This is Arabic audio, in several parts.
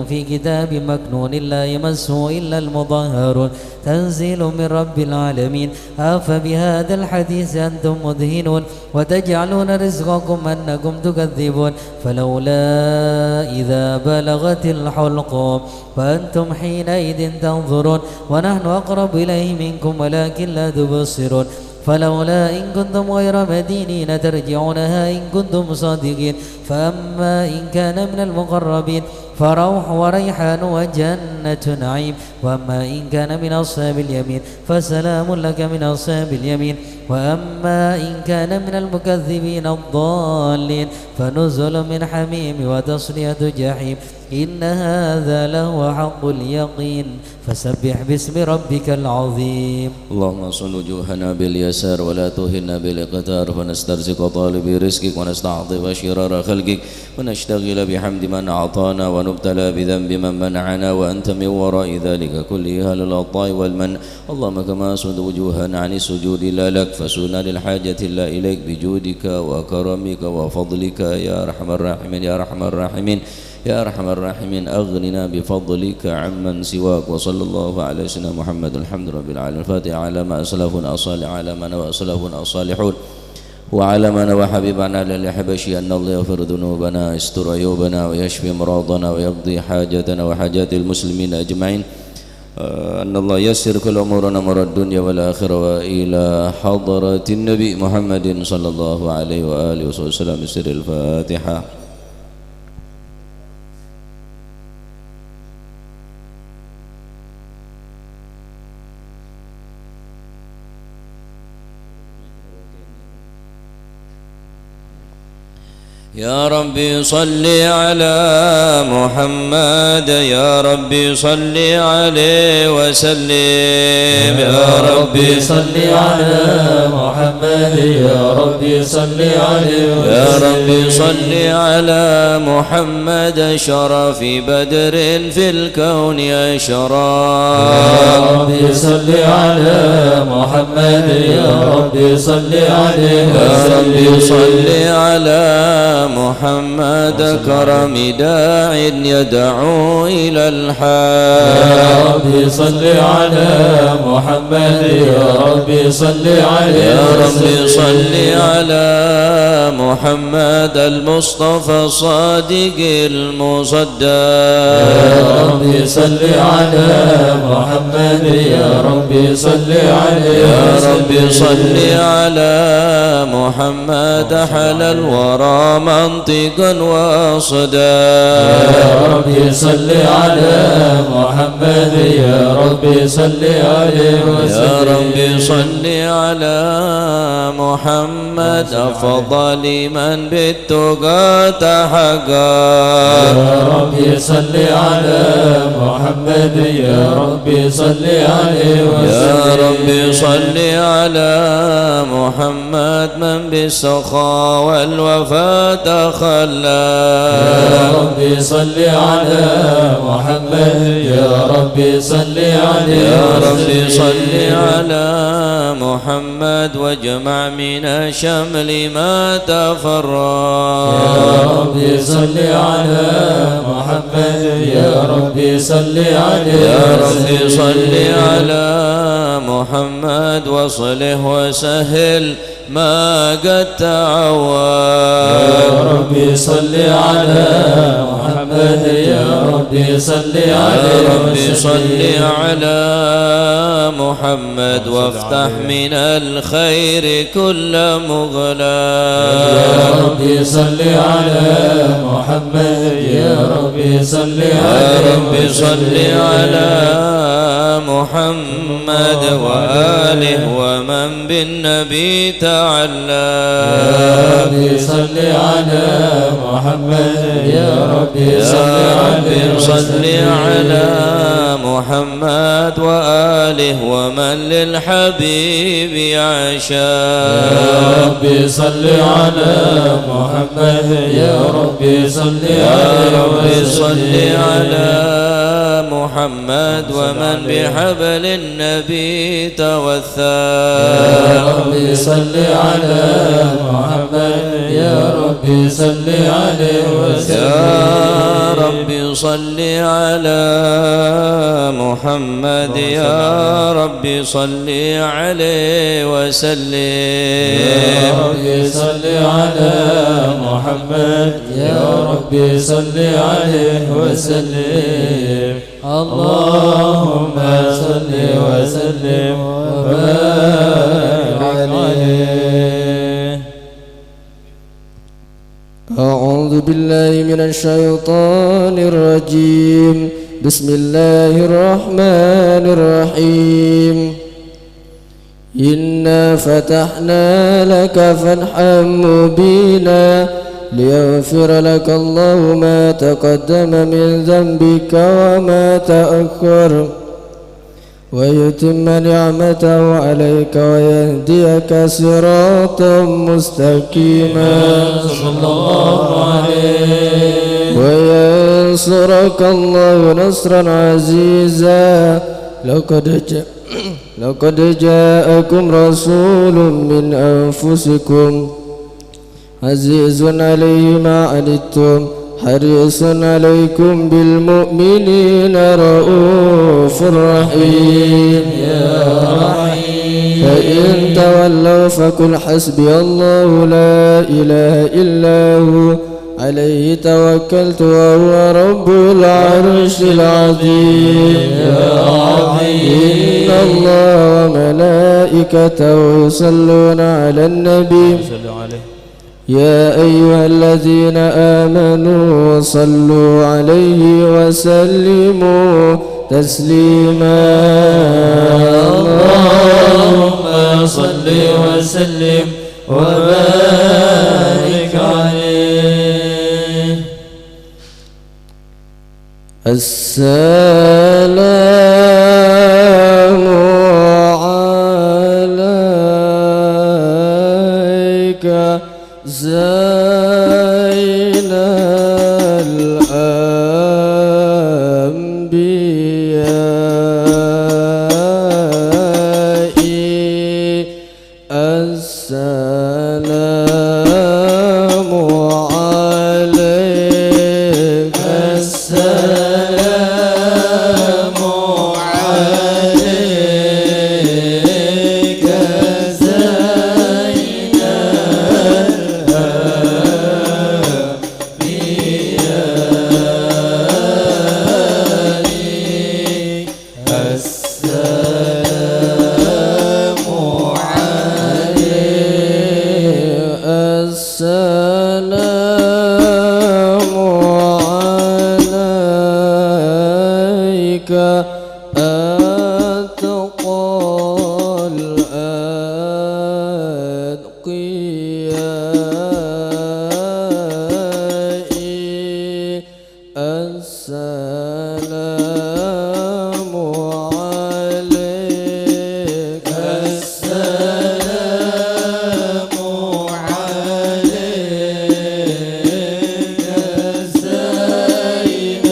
في كتاب مكنون لا يمسه إلا المطهرون تنزيل من رب العالمين أفبهذا الحديث أنتم مدهنون وتجعلون رزقكم أنكم تكذبون فلولا إذا بلغت الحلقوم فأنتم حينئذ تنظرون ونحن أقرب إليه منكم ولكن لا تبصرون فلولا إن كنتم غير مدينين ترجعونها إن كنتم صادقين فأما إن كان من المقربين فروح وريحان وجنة نعيم وأما إن كان من أصحاب اليمين فسلام لك من أصحاب اليمين وأما إن كان من المكذبين الضالين فنزل من حميم وتصلية جحيم إن هذا لهو حق اليقين فسبح باسم ربك العظيم. اللهم صل وجوهنا باليسار ولا تهنا بالاقتار فنسترزق طالب رزقك ونستعطف شرار خلقك ونشتغل بحمد من أعطانا ونبتلى بذنب من منعنا وأنت من وراء ذلك كله أهل العطاء والمن. اللهم كما صد وجوهنا عن السجود لا لك فسونا للحاجة لا إليك بجودك وكرمك وفضلك يا أرحم الراحمين يا أرحم الراحمين يا أرحم الراحمين أغننا بفضلك عمن سواك. وصلى الله على سيدنا محمد الحمد رب العالمين. الفاتحة على ما أسلفنا أصالح على ما وأسلفنا الصالحون وعلى ما وحبيبنا للحبشي أن الله يغفر ذنوبنا يستر عيوبنا ويشفي مرضنا ويقضي حاجتنا وحاجات المسلمين أجمعين. أن الله يسر كل أمورنا أمور الدنيا والآخرة وإلى حضرة النبي محمد صلى الله عليه وآله وسلم بسر الفاتحة. يا ربي صل على محمد يا ربي صل عليه وسلم يا ربي صل على محمد يا ربي صل عليه وسلم يا ربي صل على محمد شرف بدر في الكون أشراق يا ربي صل على محمد يا ربي صل عليه وسلم يا ربي صل على محمد كرم داع يدعو إلى الحق يا ربي صل على محمد يا ربي صل عليه يا ربي صل على محمد المصطفى الصادق المصدق يا ربي صل على محمد يا ربي صل عليه يا ربي صل على محمد حل الورى منطقا وصدا يا ربي صل على محمد يا ربي صل عليه وسلم يا ربي صل على محمد أفضل من بالتقى تحقا يا ربي صل على محمد يا ربي صل عليه وسلم يا ربي صل على محمد من بالسخاء والوفاء تخلى يا ربي صل على محمد يا ربي صل عليه يا ربي صل على محمد واجمع من الشمل ما تفرق يا ربي صل على محمد يا ربي صل عليه يا ربي صل على محمد وصله وسهل ما قد تعوى يا ربي صل على محمد يا ربي صل عليه يا ربي صل على محمد وافتح من الخير كل مغلاق يا ربي صل على محمد يا ربي صل عليه يا ربي صل على محمد وآله ومن بالنبي تعلى يا ربي صل على محمد يا ربي صل على محمد وآله ومن للحبيب يعشى يا ربي صل على محمد يا ربي صل يا ربي صل على محمد ومن بحبل النبي توثى يا ربي صل على محمد يا ربي صل عليه وسلم يا ربي صل على محمد يا رب صل عليه وسلم يا رب صل على محمد يا رب صل عليه وسلم اللهم صل وسلم وبارك عليه. أعوذ بالله من الشيطان الرجيم. بسم الله الرحمن الرحيم. إنا فتحنا لك فتحا مبينا ليغفر لك الله ما تقدم من ذنبك وما تأخر ويتم نعمته عليك ويهديك صراطا مستقيما صلى الله عليه وينصرك الله نصرا عزيزا. لقد جاءكم رسول من أنفسكم عزيز عليه ما عنتم حريص عليكم بالمؤمنين رؤوف رحيم. يا رحيم فإن تولوا فقل حسبي الله لا إله إلا هو عليه توكلت وهو رب العرش العظيم. يا رحيم إن الله وملائكته يصلون على النبي يا أيها الذين آمنوا صلوا عليه وسلموا تسليما. اللهم صل وسلم وبارك عليه. السلام عليك زين الأنبياء. السلام عليك السلام عليك زين السلام عليك أتقى الأتقياء. السلام عليك السلام عليك زين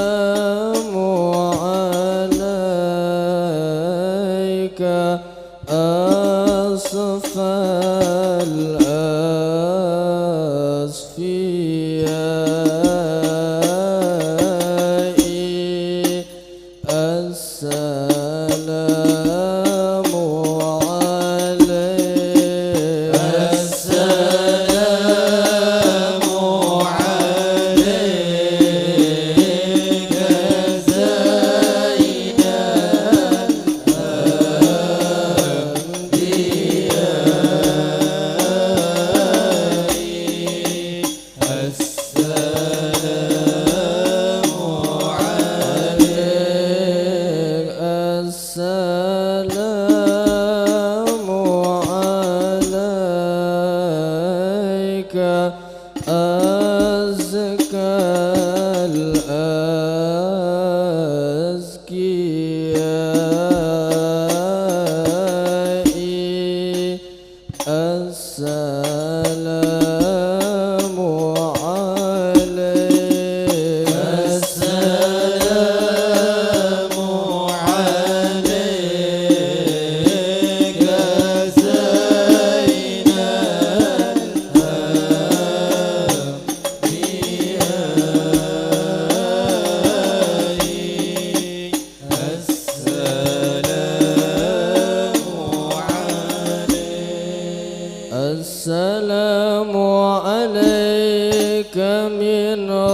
السلام عليك أصفى الأصفياء. السلام عليك السلام عليك زين السلام عليك أزكى الأزكياء. السلام عليك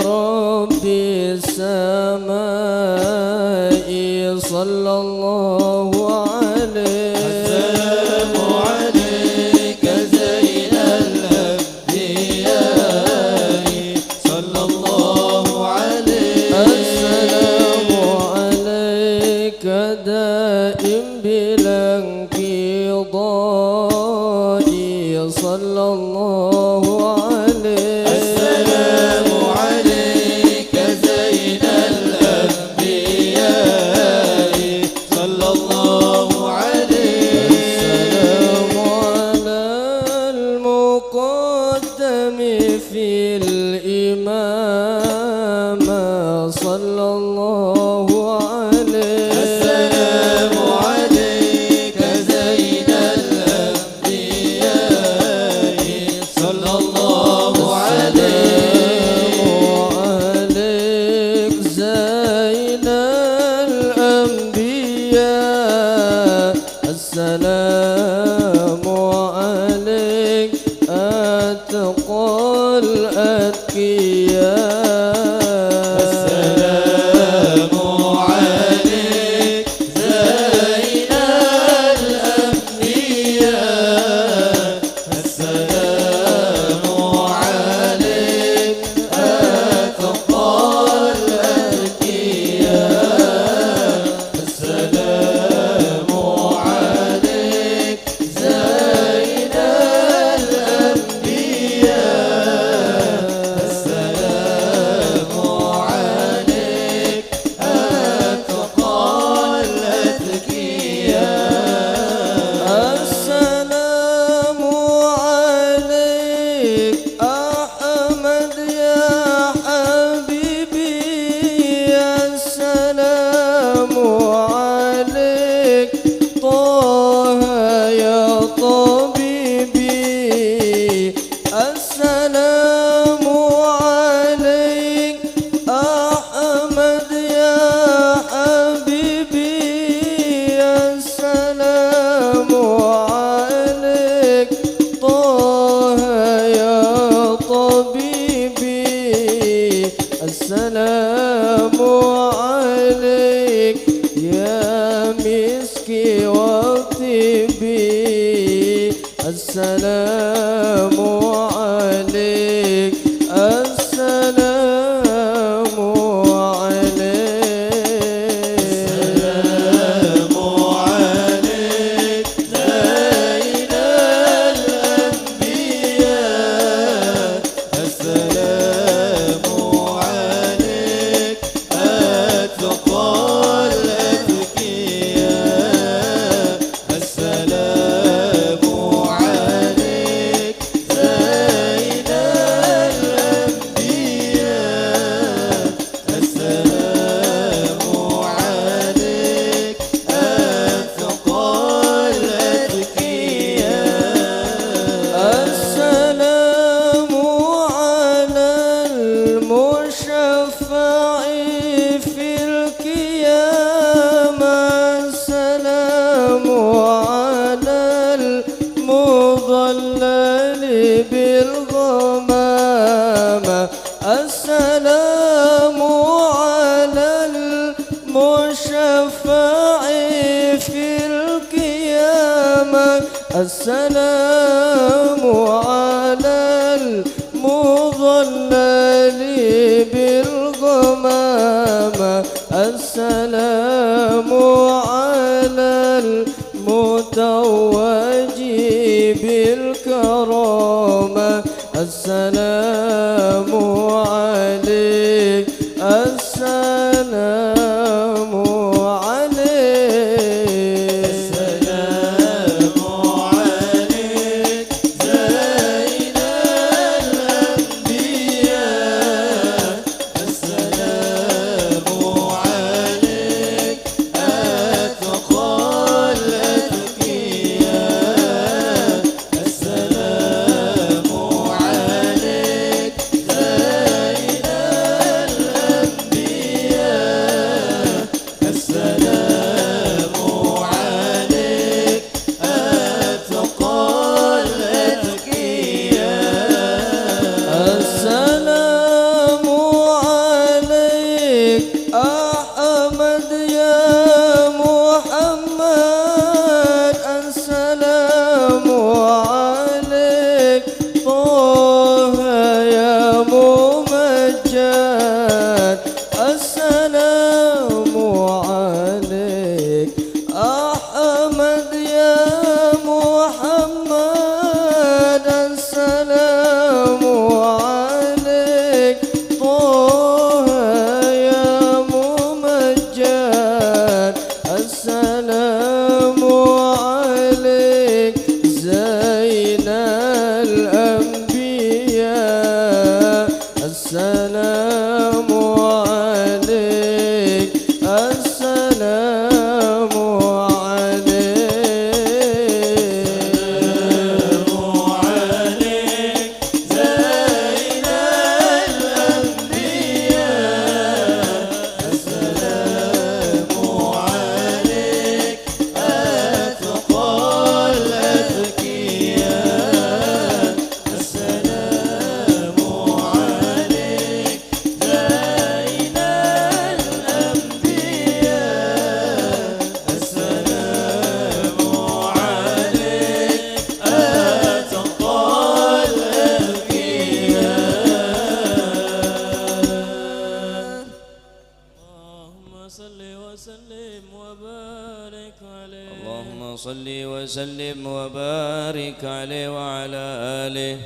رب السماء صلى الله عليه. السلام عليك زين الأنبياء صلى الله عليه. السلام عليك دائم بلا انقضاء صلى الله عليه. السلام عليك زين الأنبياء صلى الله عليه. السلام على المقدم في الإمامة صلى الله عليه. السلام عليك زين الأنبياء صلى الله عليه. عليك زين الأنبياء. السلام عليك أتقى الأتقياء. السلام عليك زين الأنبياء. السلام عليك أتقى الأتقياء. السلام عليك زين الأنبياء. السلام عليك أتقى الأتقياء. السلام عليك أحمد يا حبيبي. السلام عليك طه يا طبيبي. السلام عليك أحمد يا حبيبي. السلام عليك طه يا طبيبي. السلام عليك يا مسكي وطبي. السلام عليك. السلام عليك. السلام عليك زين الأنبياء. السلام عليك أتقى الأتقياء. السلام عليك زين الأنبياء. السلام عليك أتقى الأتقياء. السلام على المشفع في القيامة. السلام على المضلل بالغمامة. السلام على المشفع في القيامة. السلام على المضلل بالغمامة. السلام على المتوج بالكرامة. السلام عليك. السلام عليك. السلام عليك زين الأنبياء. السلام عليك أتقى الأتقياء. السلام عليك زين الأنبياء. عليك السلام عليك زين الأنبياء السلام عليك أتقى الأذكياء السلام عليك زين الأنبياء السلام عليك أتقى الأذكياء اللهم صل وسلم وبارك عليه اللهم صل وسلم وبارك عليه وعلى آله.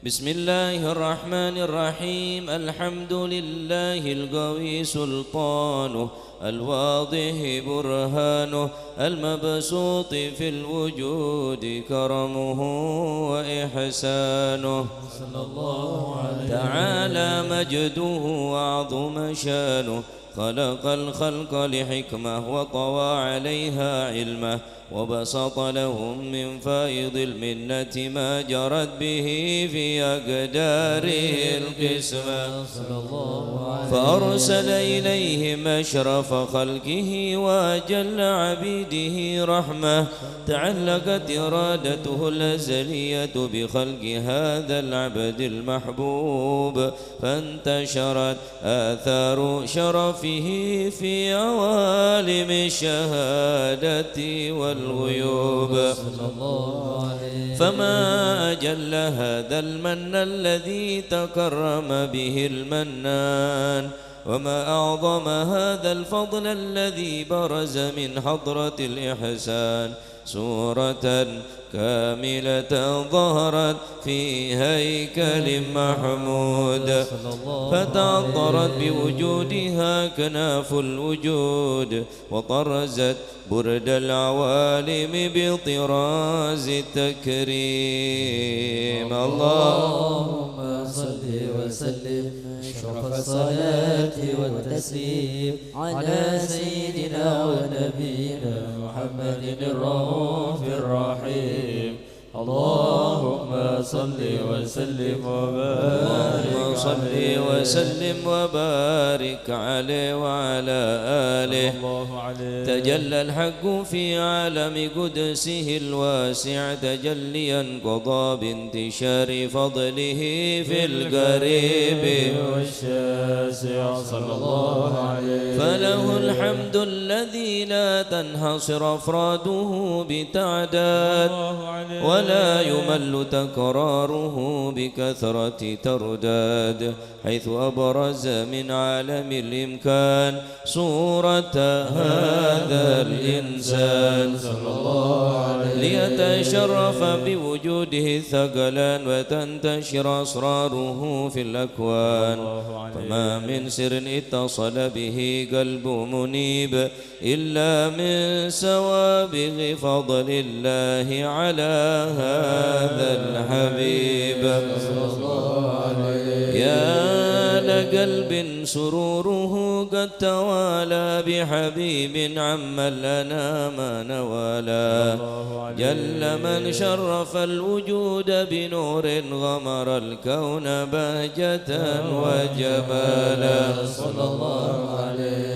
بسم الله الرحمن الرحيم. الحمد لله القوي سلطانه، الواضح برهانه، المبسوط في الوجود كرمه وإحسانه. تعالى مجده وعظم شانه، خلق الخلق لحكمة وطوى عليها علمه، وبسط لهم من فائض المنة ما جرت به في أقداره القسمة، فأرسل إليهم أشرف خلقه وأجل عبيده رحمة. تعلقت إرادته الأزلية بخلق هذا العبد المحبوب، فانتشرت آثار شرفه في عوالم الشهادة والغيوب. فما أجل هذا المن الذي تكرم به المنان، وما أعظم هذا الفضل الذي برز من حضرة الإحسان. سورة كاملة ظهرت في هيكل محمود، فتعطرت بوجودها كناف الوجود، وطرزت برد العوالم بطراز التكريم. اللهم صل وسلم أشرف الصلاة والتسليم على سيدنا ونبينا محمد الرؤوف الرحيم. اللهم صل وسلم وبارك اللهم صل وسلم وبارك عليه وعلى آله. تجلى الحق في عالم قدسه الواسع تجليا قضى بانتشار فضله في القريب والشاسع صلى الله عليه. فله الحمد الذي لا تنحصر أفراده بتعداد، ولا يمل تكراره بكثرة ترداد، حيث أبرز من عالم الإمكان صورة هذا الإنسان صلى الله عليه، ليتشرف بوجوده الثقلان وتنتشر أسراره في الأكوان. فما من سر اتصل به قلب منيب إلا من سوابغ فضل الله على هذا الحبيب صلى الله عليه. يا لقلب سروره قد توالى بحبيب عم الأنام نوالا، جل من شرف الوجود بنور غمر الكون بهجة وجمالا صلى الله عليه.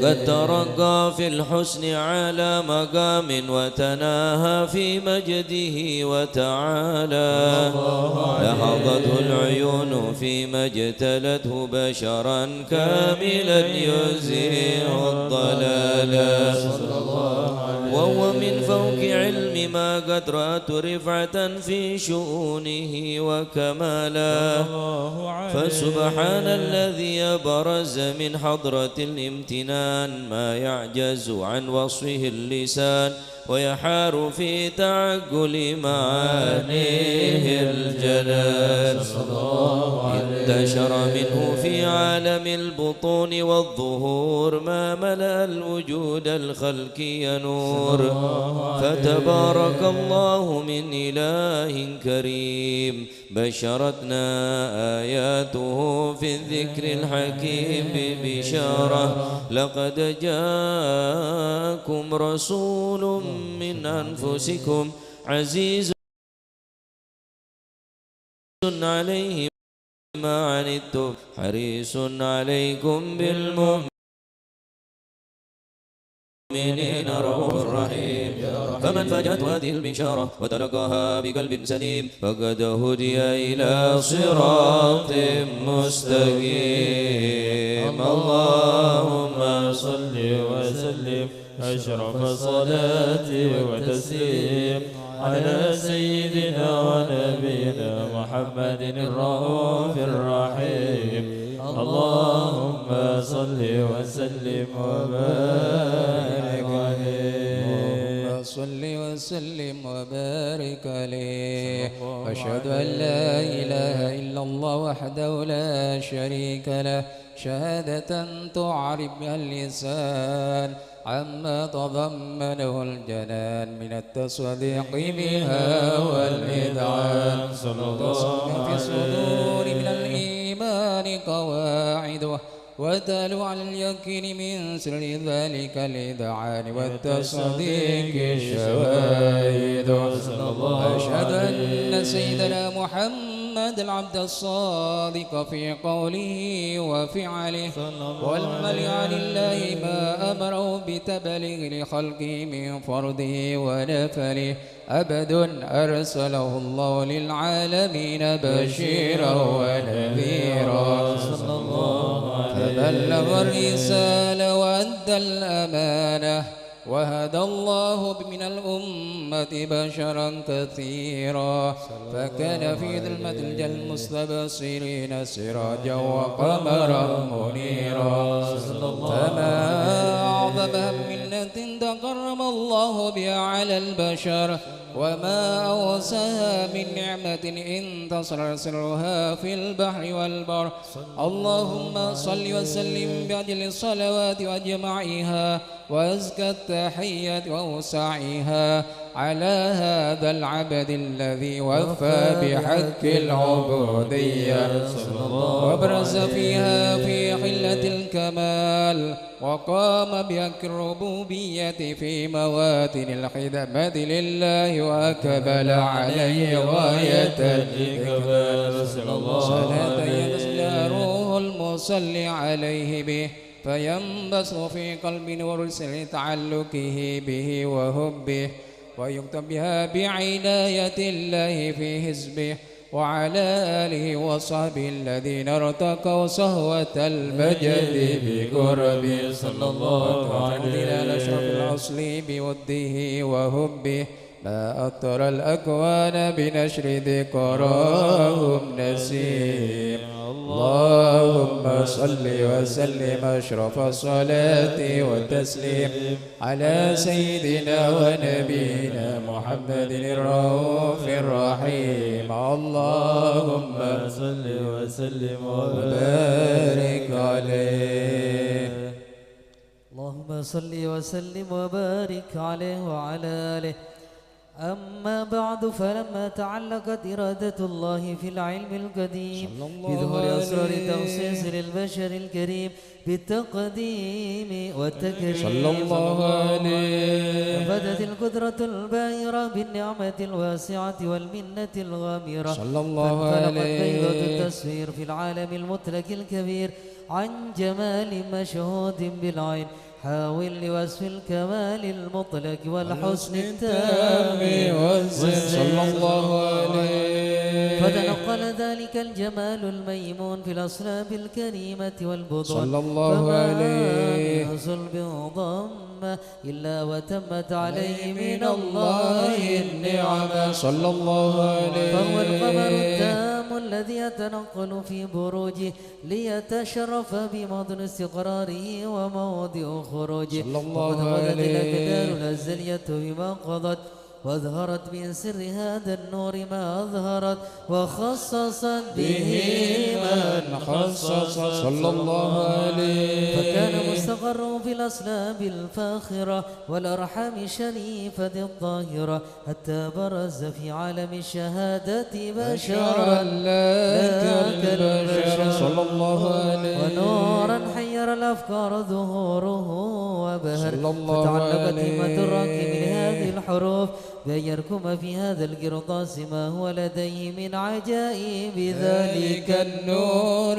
قد ترقى في الحسن على مقام وتناهى في مجده وتعالى، لحظته العيون فيما اجتلته بشرا كاملا يزيع الضلالا، وهو من فوق علم ما قد رأت رفعة في شؤونه وكمالا. فسبحان الذي برز من حضرة الامتنان ما يعجز عن وصفه اللسان، ويحار في تعقل معانيه الجلال. انتشر منه في عالم البطون والظهور ما ملأ الوجود الخلقي نور. فتبارك الله من إله كريم بشرتنا آياته في الذكر الحكيم ببشارة لقد جاءكم رسول من أنفسكم عزيز عليه ما عنتم حريص عليكم بالمؤمنين رؤوف رحيم فمن فاجأته هذه البشارة وتركها بقلب سليم فقد هدي إلى صراط مستقيم اللهم صل وسلم أشرف صلاة وتسليم على سيدنا ونبينا محمد الرؤوف الرحيم اللهم صل وسلم وبارك عليه صل وسلم وبارك عليه أشهد أن لا إله إلا الله وحده لا شريك له شهادة تعرف بها اللسان عما تضمنه الجنان من التصديق بها والإذعان صلى الله في الصدور من الإيمان قواعده وتلو على اليقين من سر ذلك الإذعان والتصديق الشواهد أشهد أن سيدنا محمد العبد الصادق في قوله وفعله والملء عن الله ما أمره بتبليغ لخلقه من فرده ونفله أبد أرسله الله للعالمين بشيرا ونذيرا صلى الله عليه فبلغ الرسالة وأدى الأمانة وهدى الله من الأمة بشرا كثيرا فكان في ظلمة المستبصرين سراجا وقمرا منيرا فما أعظم منة تكرم الله بها على البشر وما أوسها من نعمة انتصر سرها في البحر والبر اللهم صل وسلم بعدل الصلوات وأجمعها وأزكى التحية وأوسعها على هذا العبد الذي وفى بحق العبودية وابرز فيها في حلة الكمال وقام بحق الربوبية في مواتن الخدمة لله وأكمل عليه غاية الإكمال صلاة ينزل روح المصلي عليه به فينبسط في قلب نور سر تعلقه به وحبه ويكتب بها بعناية الله في حزبه وعلى آله وصحبه الذين ارتقوا صهوة المجد بقربه صلى الله عليه وسلم أشرف الأصل بوده وحبه ما أطر الأكوان بنشر ذكراهم نسيم اللهم صل وسلم أشرف الصلاة والتسليم على سيدنا ونبينا محمد الرؤوف الرحيم اللهم صل وسلم وبارك عليه اللهم صل وسلم وبارك عليه وعلى آله أما بعد فلما تعلقت إرادة الله في العلم القديم بظهور أسرار تخصيص للبشر الكريم بالتقديم والتكريم صلى الله عليه بدت القدرة الباهرة بالنعمة الواسعة والمنة الغامرة صلى الله فانفلقت عليه بيضة التصوير في العالم المطلق الكبير عن جمال مشهود بالعين حاول لوصف الكمال المطلق والحسن التام صلى الله عليه فتنقل ذلك الجمال الميمون في الأصلاب الكريمة والبطون صلى الله عليه فما صلب ضم إلا وتمت عليه من الله النعمة صلى الله عليه فهو القمر التام الذي يتنقل في بروجه ليتشرف بموطن استقراره وموضع خروجه صلى الله وقد غدت عليه الأقدار الأزلية بما قضت وأظهرت من سر هذا النور ما أظهرت وخصصت به من خصص صلى الله عليه فكان مستقر الرؤوف الأصلاب الفاخرة والأرحام الشريفة الطاهرة حتى برز في عالم الشهادة بشرا لك البشر صلى الله عليه ونورا حير الأفكار ظهوره وبهر صلى الله فتعلقت عليه همة الراكب لهذه الحروف بأن يركم في هذا القرطاس ما هو لديه من عجائب ذلك النور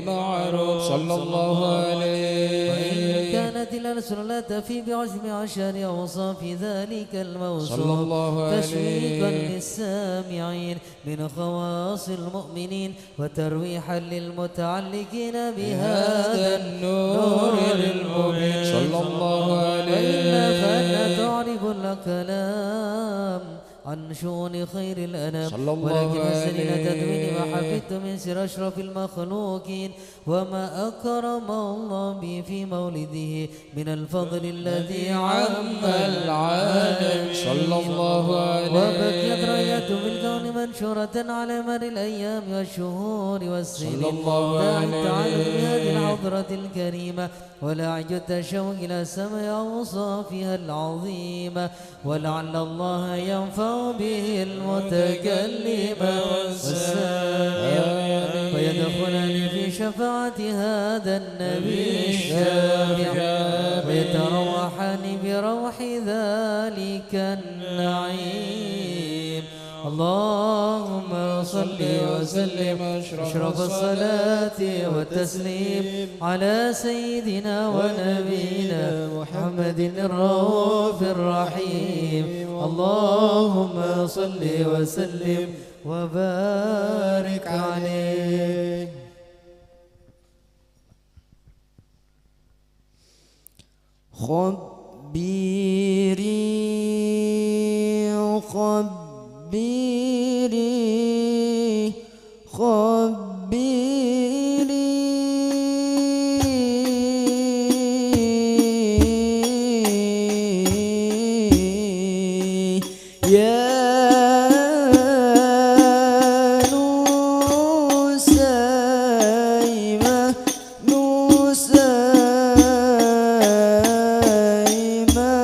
معروف صلى الله عليه. وإن كانت الألسن لا تفي بعشر عشر أوصاف ذلك الموصوف صلى الله عليه تشويقا للسامعين من خواص المؤمنين وترويحا للمتعلقين بهذا النور المبين صلى الله عليه. وإلا فأنا تعرف الكلام عن شؤون خير الأنام صلى الله ولكن السنين عليه. تدوين ما حفظت من سر أشرف المخلوقين وما أكرم الله به في مولده من الفضل الذي عم العالم صلى الله عليه. وبقيت رايات بالكون منشورة على مر الأيام والشهور والسنين صلى الله عليه. تعالوا بهذه الحضرة الكريمة ولا عجت الشوق إلى سمع أوصافها العظيمة ولعل الله ينفع به المتكلم والسامع ويدخلني في شفاعة هذا النبي الشافع ويتروحني بروح ذلك النعيم. اللهم صل وسلم أشرف الصلاة والتسليم على سيدنا ونبينا محمد الرؤوف الرحيم. اللهم صل وسلم وبارك عليه. نسيمة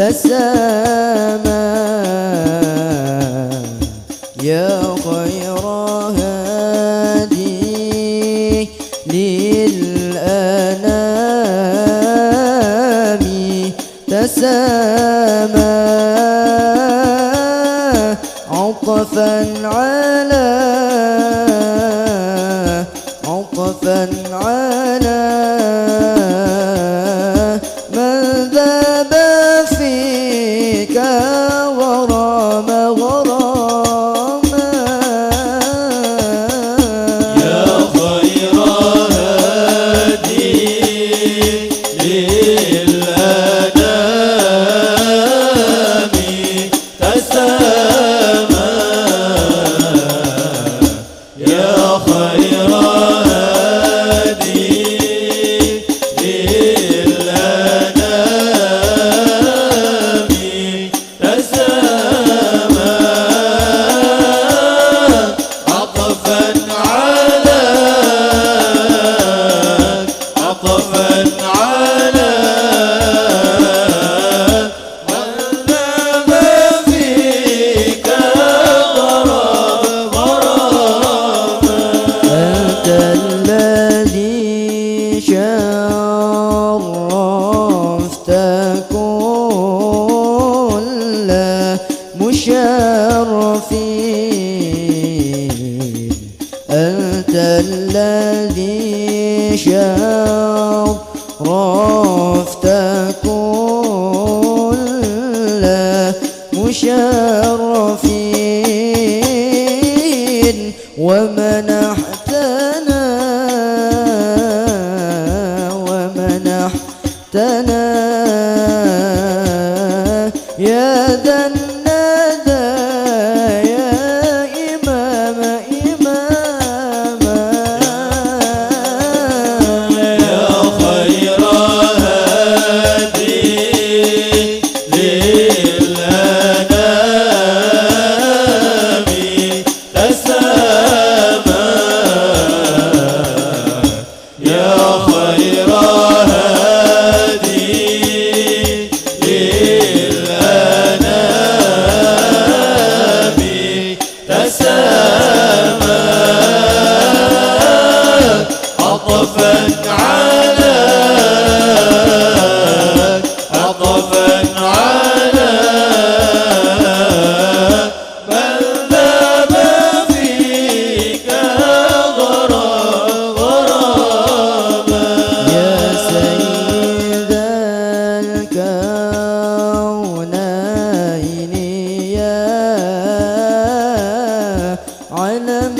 تسامى يا خير هادي للأنام تسامى عطفا على من ذاب فيك غرام غراما يا خير هادي للأنام تسامى يا خير هادي للأنام تسامى عطفا على من ذاب فيك غراما أنت الذي شرفت كل مشرفين أنت الذي شرفت كل مشرفين ومنحتنا يا ذا الندى يا إمام يا خير هادي للأنام تسامى يا خير هادي للأنام تسامى عطفا على من ذاب فيك غراما يا سيد الكونين يا علم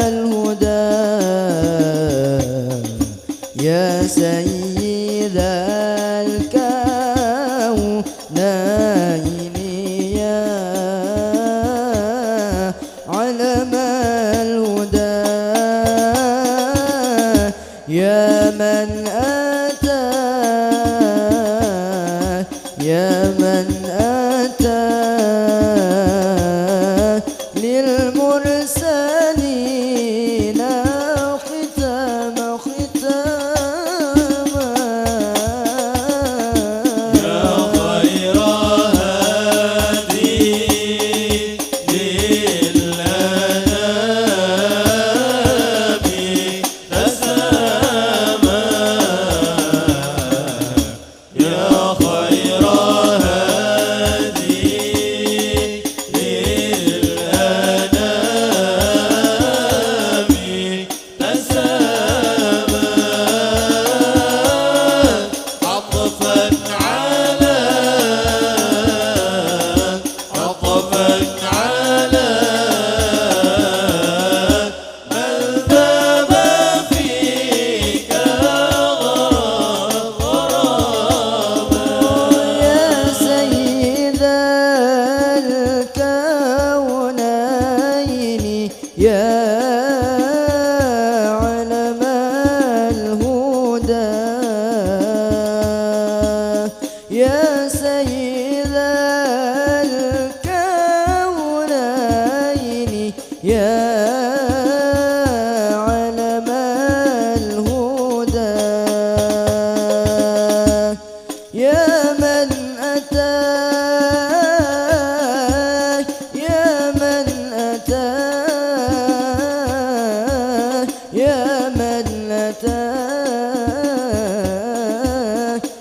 الهدى يا سيد الكونين يا علم الهدى يا من أتى للمرسلين ختاما يا خير هادي للأنام تسامى يا خير هادي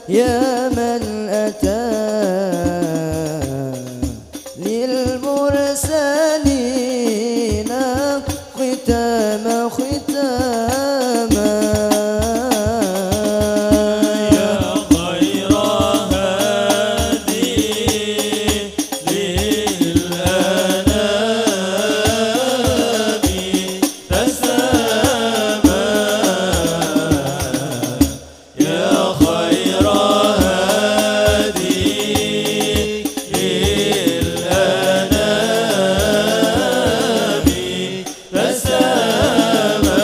يا من أتى للمرسلين ختام ختاما يا خير هادي للأنام تسامى يا خير هادي للأنام تسامى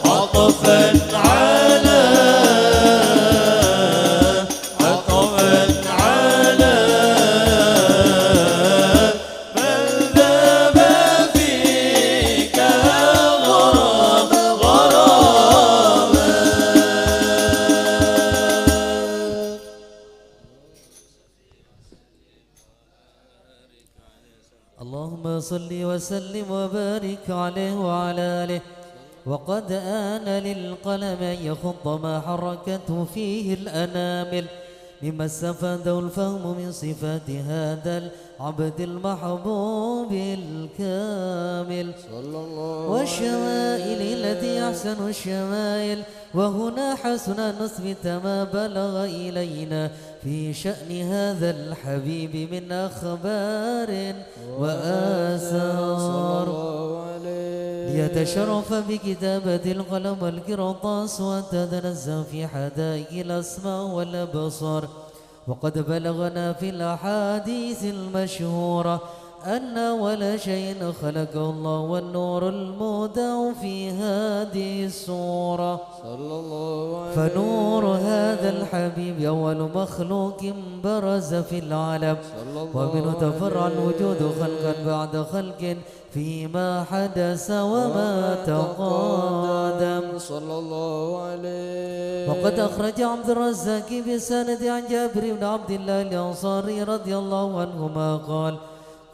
عطفا على من ذاب فيك غراما اللهم صل وسلم وبارك عليه وعلى آله. وقد آن للقلم أن يخط ما حركته فيه الأنامل مما استفاده الفهم من صفات هذا العبد المحبوب الكامل والشمائل التي أحسن الشمائل. وهنا حسن أن نثبت ما بلغ إلينا في شأن هذا الحبيب من أخبار وآثار ليتشرف بكتابة القلم والقرطاس وتتنزه في حدائق الأسماء والأبصار. وقد بلغنا في الأحاديث المشهورة أن أول شيء خلقه الله والنور المودع في هذه السورة. فنور هذا الحبيب أول مخلوق برز في العالم ومنه تفرع الوجود خلقا بعد خلق فيما حدث وما تقادم. صلى الله عليه. وقد أخرج عبد الرزاق بسند عن جابر بن عبد الله الأنصاري رضي الله عنهما قال: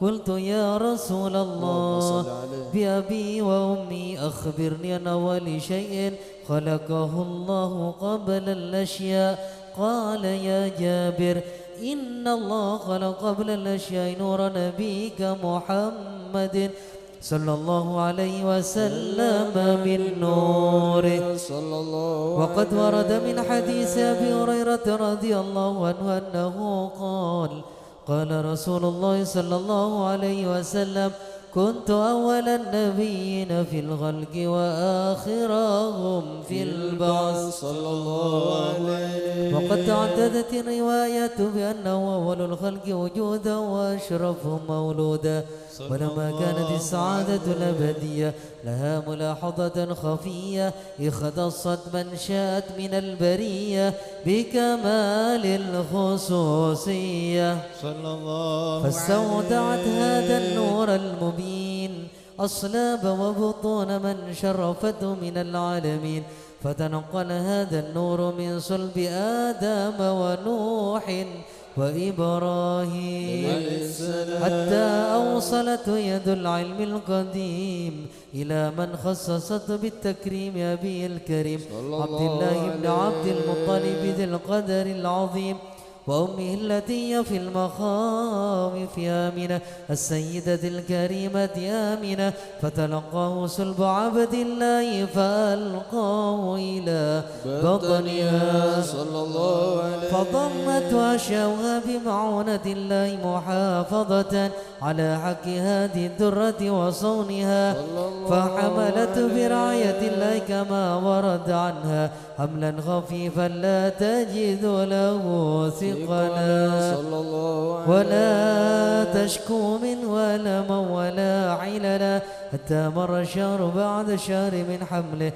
قلت يا رسول الله بأبي وأمي أخبرني عن أول شيء خلقه الله قبل الأشياء. قال: يا جابر إن الله خلق قبل الأشياء نور نبيك محمد صلى الله عليه وسلم بالنور. وقد ورد من حديث أبي هريرة رضي الله عنه أنه قال: قال رسول الله صلى الله عليه وسلم: كنت أول النبيين في الخلق وآخرهم في البعث. صلى الله عليه. وقد تعددت الروايات بأنه أول الخلق وجودا وأشرفهم مولودا. ولما كانت السعادة الأبدية لها ملاحظة خفية اختصت من شاءت من البرية بكمال الخصوصية صلى الله فاستودعت هذا النور المبين أصلاب وبطون من شرفته من العالمين. فتنقل هذا النور من صلب آدم ونوح وإبراهيم حتى أوصلت يد العلم القديم إلى من خصصت بالتكريم أبي الكريم عبد الله بن عبد المطلب ذي القدر العظيم وأمه التي هي في المخاوف آمنة السيدة الكريمة آمنة. فتلقاه صلب عبد الله فألقاه إلى بطنها صلى الله عليه. فضمت وشوها بمعونة الله محافظة على حق هذه الدرة وصونها فحملت برعاية الله كما ورد عنها حملا خفيفا لا تجد له ثقلا ولا تشكو من ولم ولا عللا حتى مر الشهر بعد شهر من حمله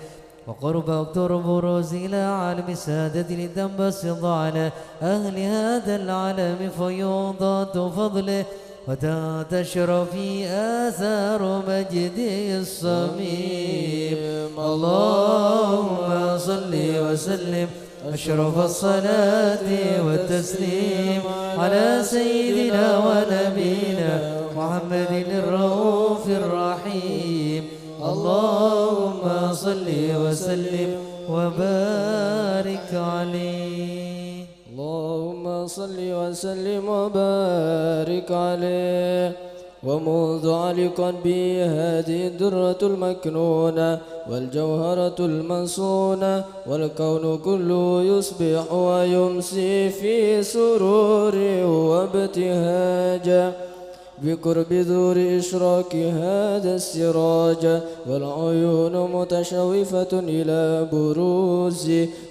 وقرب أكتر بروز إلى عالم السادة لتنبسط على أهل هذا العالم فيوضات فضله وتنتشر في آثار مجده الصميم. اللهم صل وسلم أشرف الصلاة والتسليم على سيدنا ونبينا محمد الرؤوف الرحيم. اللهم صل وسلم وبارك وبارك عليه. اللهم صل وسلم وبارك عليه. ومنذ علقت بي هذه الدرة المكنونة والجوهرة المنصونة والكون كله يصبح ويمسي في سرور وابتهاج بقرب ذور إشراك هذا السراج، والعيون متشوفة إلى بروز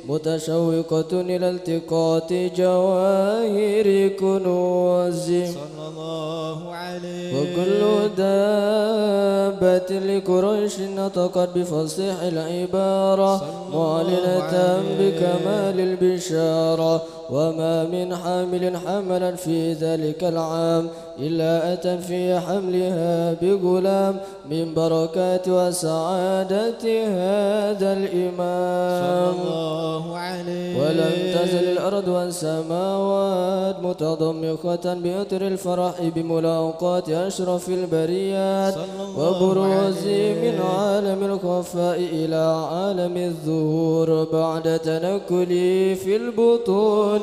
متشوقة إلى التقاط جواهر كنوز. صلى الله عليه. وكل دابة لقريش نطقت بفصيح العبارة معلنة بكمال البشارة، وما من حامل حملا في ذلك العام إلا أتى في حملها بغلام من بركات وسعادة هذا الإمام. صلى الله عليه. ولم تزل الأرض والسماوات متضمخة بأطر الفرح بملاقاة أشرف البريات وبروز من عالم الخفاء إلى عالم الظهور بعد تنكلي في البطون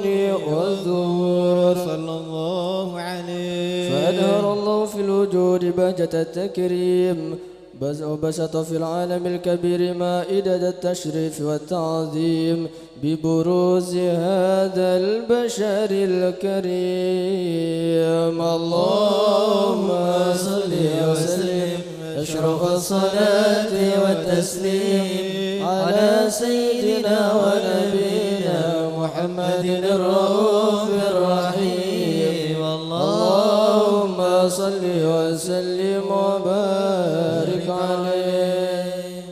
والظهور. صلى الله عليه. فأظهر الله في الوجود بهجة التكريم وبسط في العالم الكبير مائدة التشريف والتعظيم ببروز هذا البشر الكريم. اللهم صل وسلم أشرف الصلاة والتسليم على سيدنا ونبينا محمد الرؤوف الرحيم. اللهم صل وسلم وبارك عليه.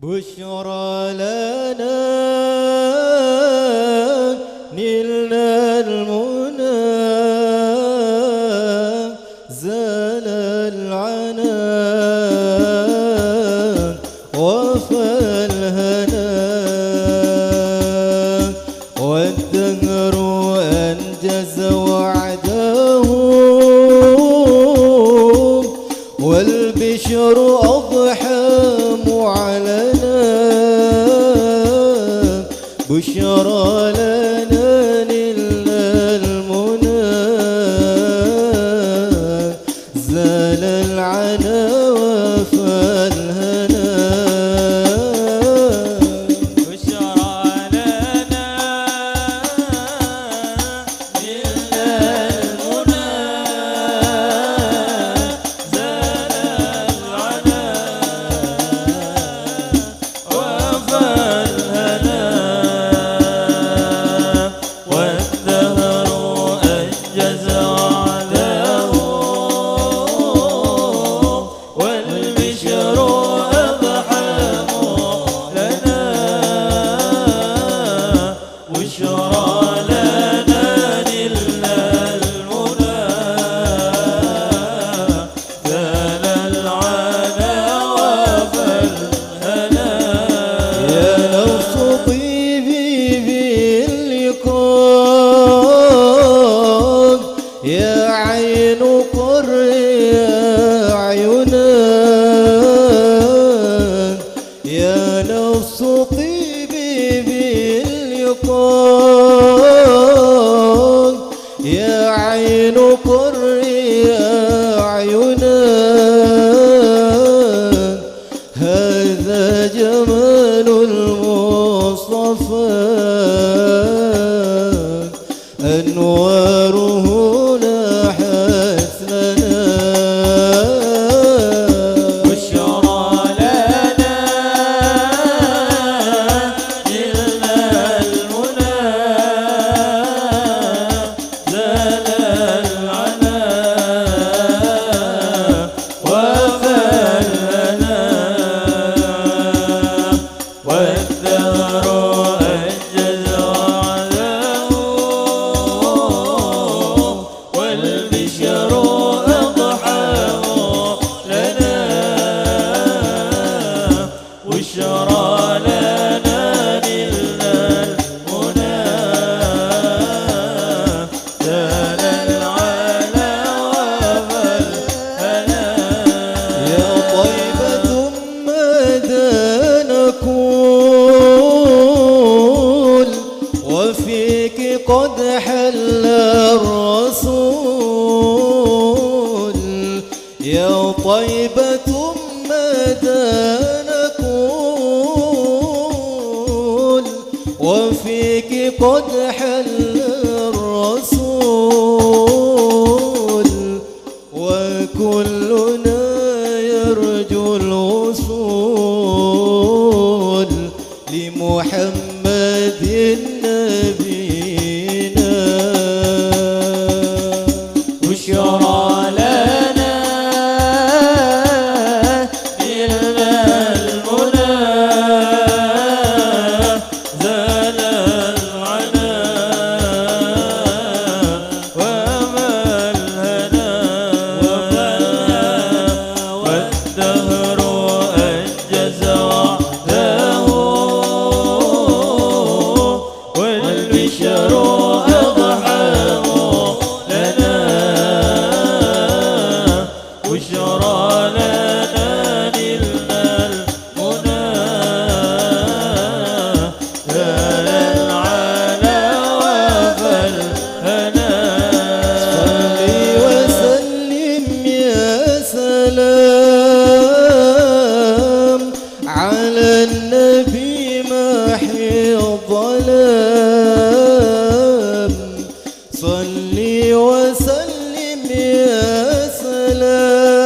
بشرى لنا نلنا المنى زال العنا وفى الهنا والدهر أنجز وعده والبشر أضحى معلنا. بشرى لنا نلنا المنى زال العنا وفى الهنا. بشرى لنا نلنا المنى زال العنا وفى الهنا والدهر أنجز وعده والبشر أضحى لنا. بشرى لنا نلنا المنى زال العنا وفى الهنا. يا نفس طيبي باللقاء يا عين قري أعينا. يا نفس طيبي باللقاء يا عين قري أعينا. هذا جمال المصطفى أنواره لاحت لنا. بشرى لنا نلنا المنى زال العنا وفى الهنا والدهر أنجز وعده والبشر أضحى لنا. بشرى لنا وفيك قد حل الرسول وكلنا يرجو الوصول لمحمد نبينا. بشرى لنا إلا المنى زال العنا وما الهنا والدهر أنجز وعده والبشر أضحى لنا بشرى لنا نلنا المنى زال العلا وفالهنا. وسلم يا سلام على النبي محي الظلام. صلي وسلم يا سلام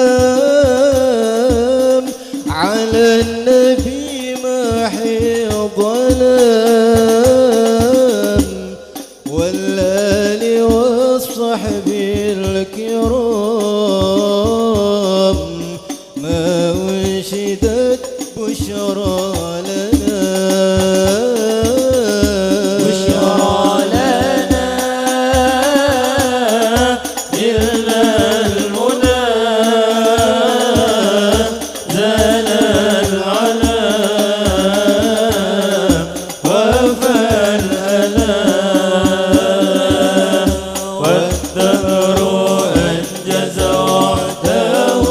على النبي محي الظلام والآل والصحب الكرام. ما أنشدت بشرى لنا بشرى لنا إلا المنى زال العلا وفالهنا والدهر أنجز وعده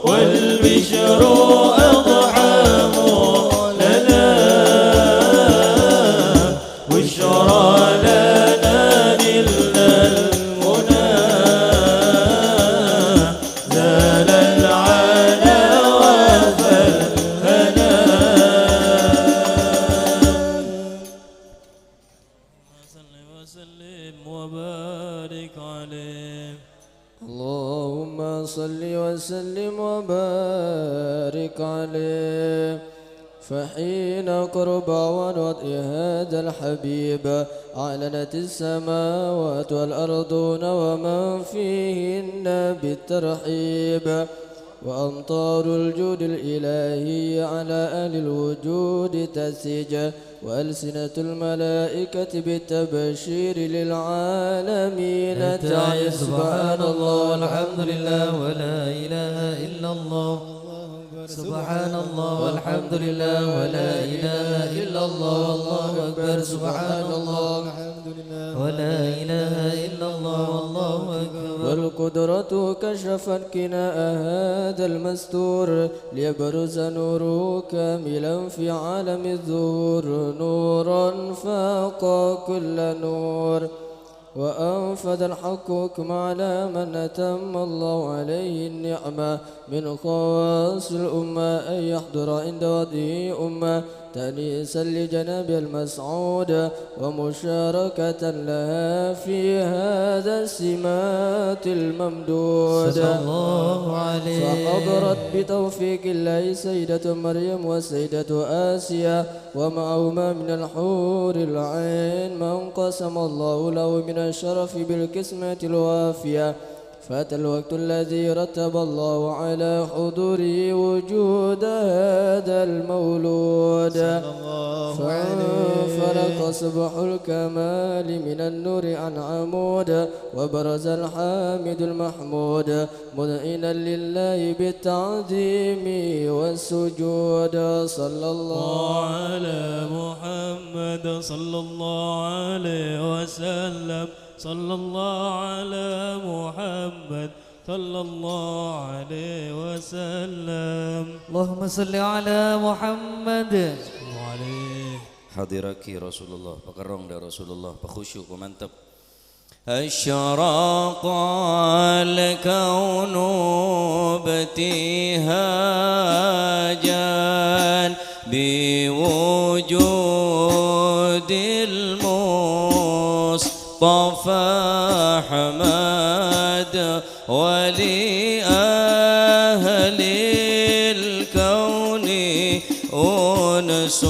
والبشر أضحى لنا بشرى لنا نلنا المنى زال العنا وفالهنا. صل وسلم وبارك عليه. اللهم صل وسلم وبارك عليه. فحين قرب ووضع هذا الحبيب أعلنت السماوات والأرضون ومن فيهن بالترحيب وأمطار الجود الإلهي على أهل الوجود تسج وألسنة الملائكة بالتبشير للعالمين تعي سبحان الله والحمد لله ولا إله إلا الله. سبحان الله والحمد لله ولا إله إلا الله. الله أكبر. سبحان الله ولا إله إلا الله. والله أكبر. والقدرة كشفت كناء هذا المستور ليبرز نوره كاملا في عالم الظهور نورا فاق كل نور وأنفذ الحق حكم على من أتم الله عليه النعمة من خواص الأمة أن يحضر عند وضعه أمة تأنيسا لجناب المسعود ومشاركة لها في هذا السمات الممدود. صلى الله عليه. فحضرت بتوفيق الله سيدة مريم وسيدة آسيا ومعهما من الحور العين من قسم الله له من الشرف بالقسمة الوافية. فات الوقت الذي رتب الله على حضوره وجود هذا المولود فانفلق صبح الكمال من النور عن عمود وبرز الحامد المحمود مذعنا لله بالتعظيم والسجود. صلى الله على محمد صلى الله عليه وسلم. صلى الله على محمد صلى الله عليه وسلم. اللهم صل على محمد. Hadiraki Rasulullah, pakarong da Rasulullah, pakhusyuk mantap. Asyaraqa al-kaunu ibtihajan بوجود المصطفى حمد ولأهل الكون أنس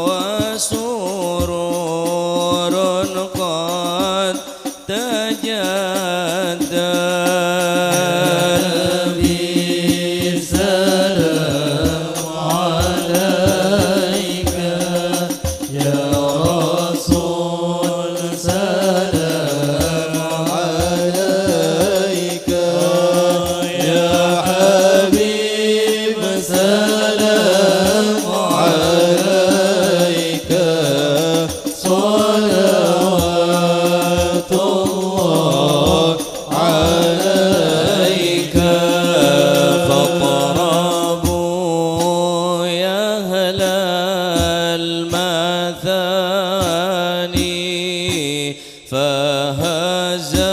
وسرور قد تجدد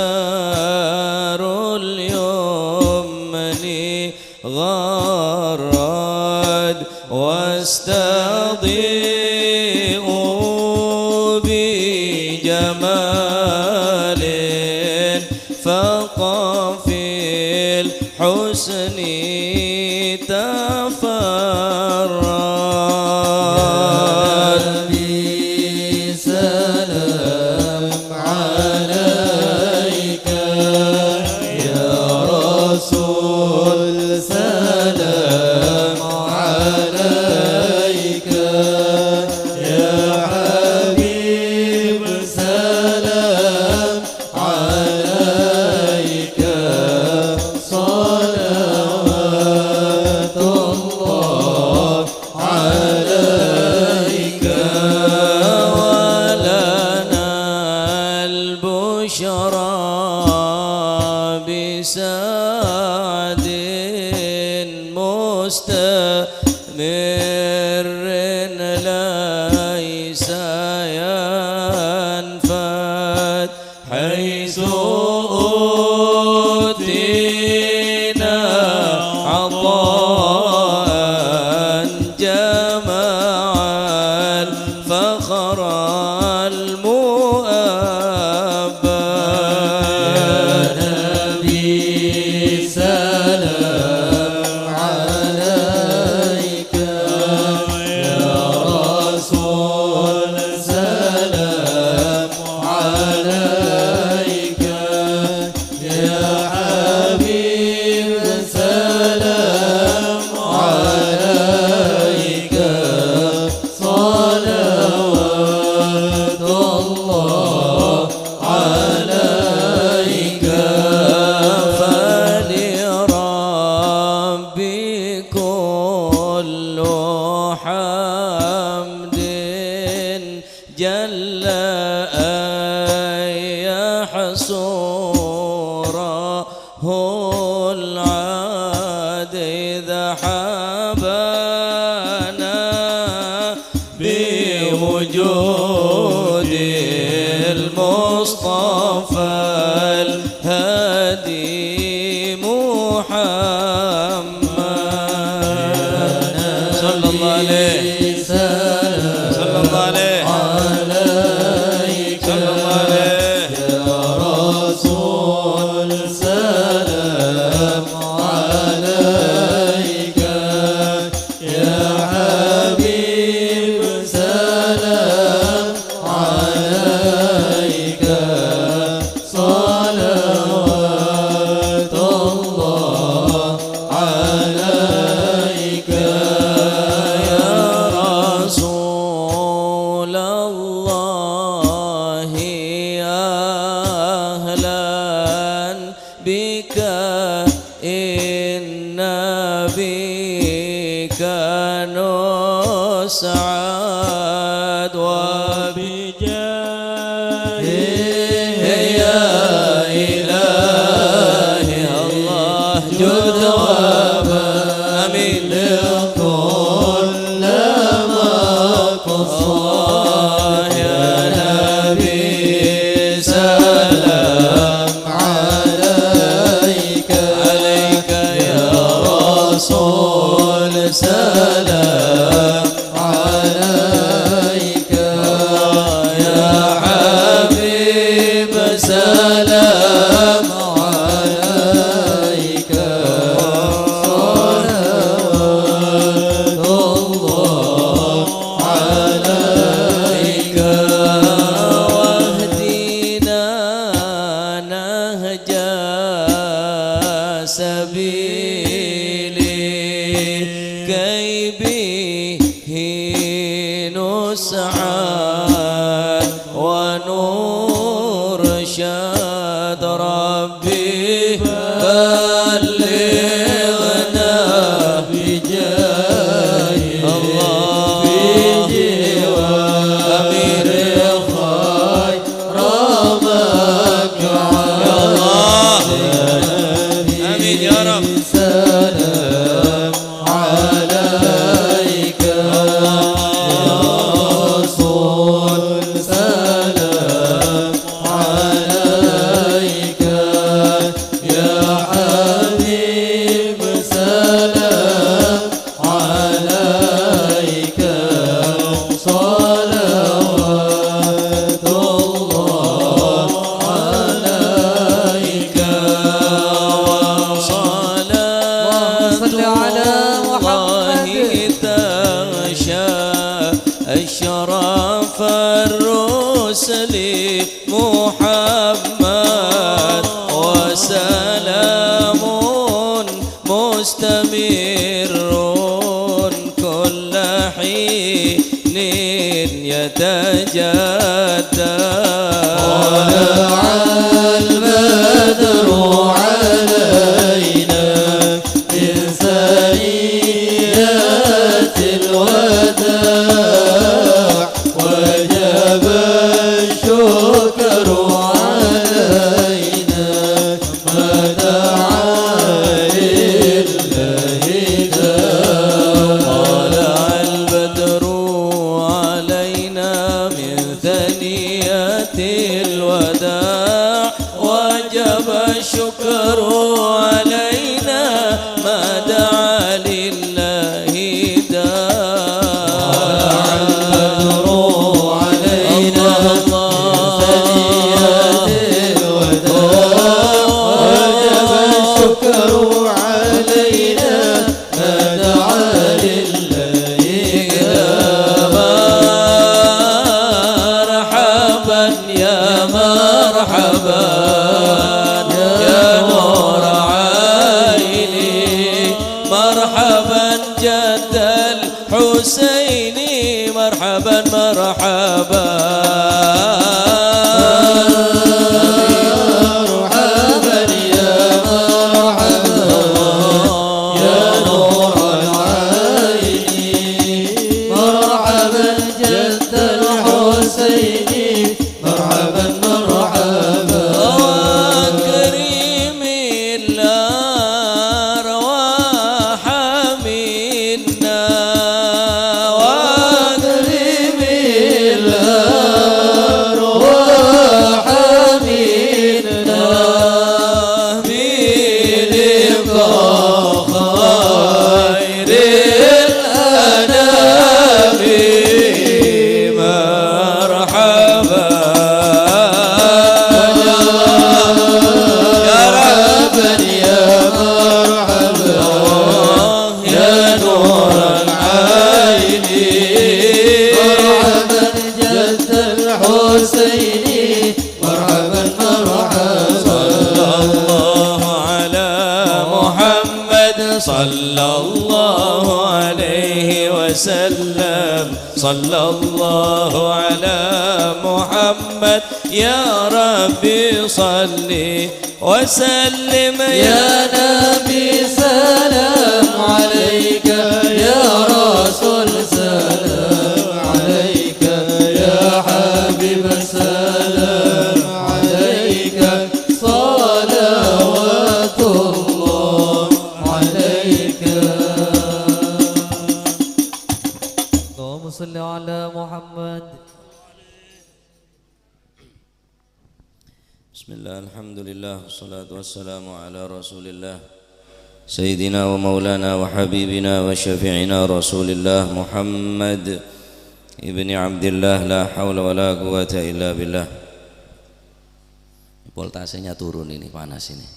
فهزار اليمن غرد واستضيء بجمال فقفي الحسن تفرد بسعد مستمر ليس ينفد حيث أوتينا عطاء جمع الفخر جل أن يحصره العاد إذا حبانا بوجود المصطفى الهادي محمد صلى الله عليه صلى الله عليه بك إن بك نسعد وبجاهه يا إلهي الله جد وآمين لكل ما قصاه يا نبي سلام عليك يا رسول سلام سلام عليك يا حبيب سلام عليك صلوات الله عليك واهدنا نهج سبيلي كي به نسعد ونرشد ربي بلغنا بجاه الله بجوار أمير الخير ربك يا الله آمين يا رب سلام عليك يا رسول سلام عليك يا حبيب سلام عليك صلوات الله عليك وصلاة الله تغشى الشرف الرسل محمد وسلام مستمر كل حين يتجدد طلع البدر علينا من ثنيات الوداع وجب الشكر علينا ما دعا لله طلع البدر علينا من ثنيات الوداع وجب الشكر علينا ما دعا لله داع البدر علينا ثنيات الوداع وجب الشكر علينا ما دعا لله مرحبا يا مرحبا يا نور عيني مرحبا جد الحسين مرحبا مرحبا مرحبا يا مرحبا يا نور العين مرحبا جد الحسين مرحبا مرحبا كريم الأرواح منا وكريم الأرواح منا بلقاء خير الأنام مرحبا يا ربا يا مرحبا يا نور العين مرحبا جد الحسين مرحبا مرحبا صلى الله على محمد صلى الله عليه وسلم صلى الله على محمد يا ربي صل وسلم يا نبي سلام عليك يا رسول سلام عليك يا حبيب سلام عليك صلوات الله عليك اللهم صل على محمد. بسم الله الحمد لله والصلاة والسلام على رسول الله سيدنا ومولانا وحبيبنا وشفيعنا رسول الله محمد ابن عبد الله لا حول ولا قوة إلا بالله. Voltasenya turun ini, panas ini.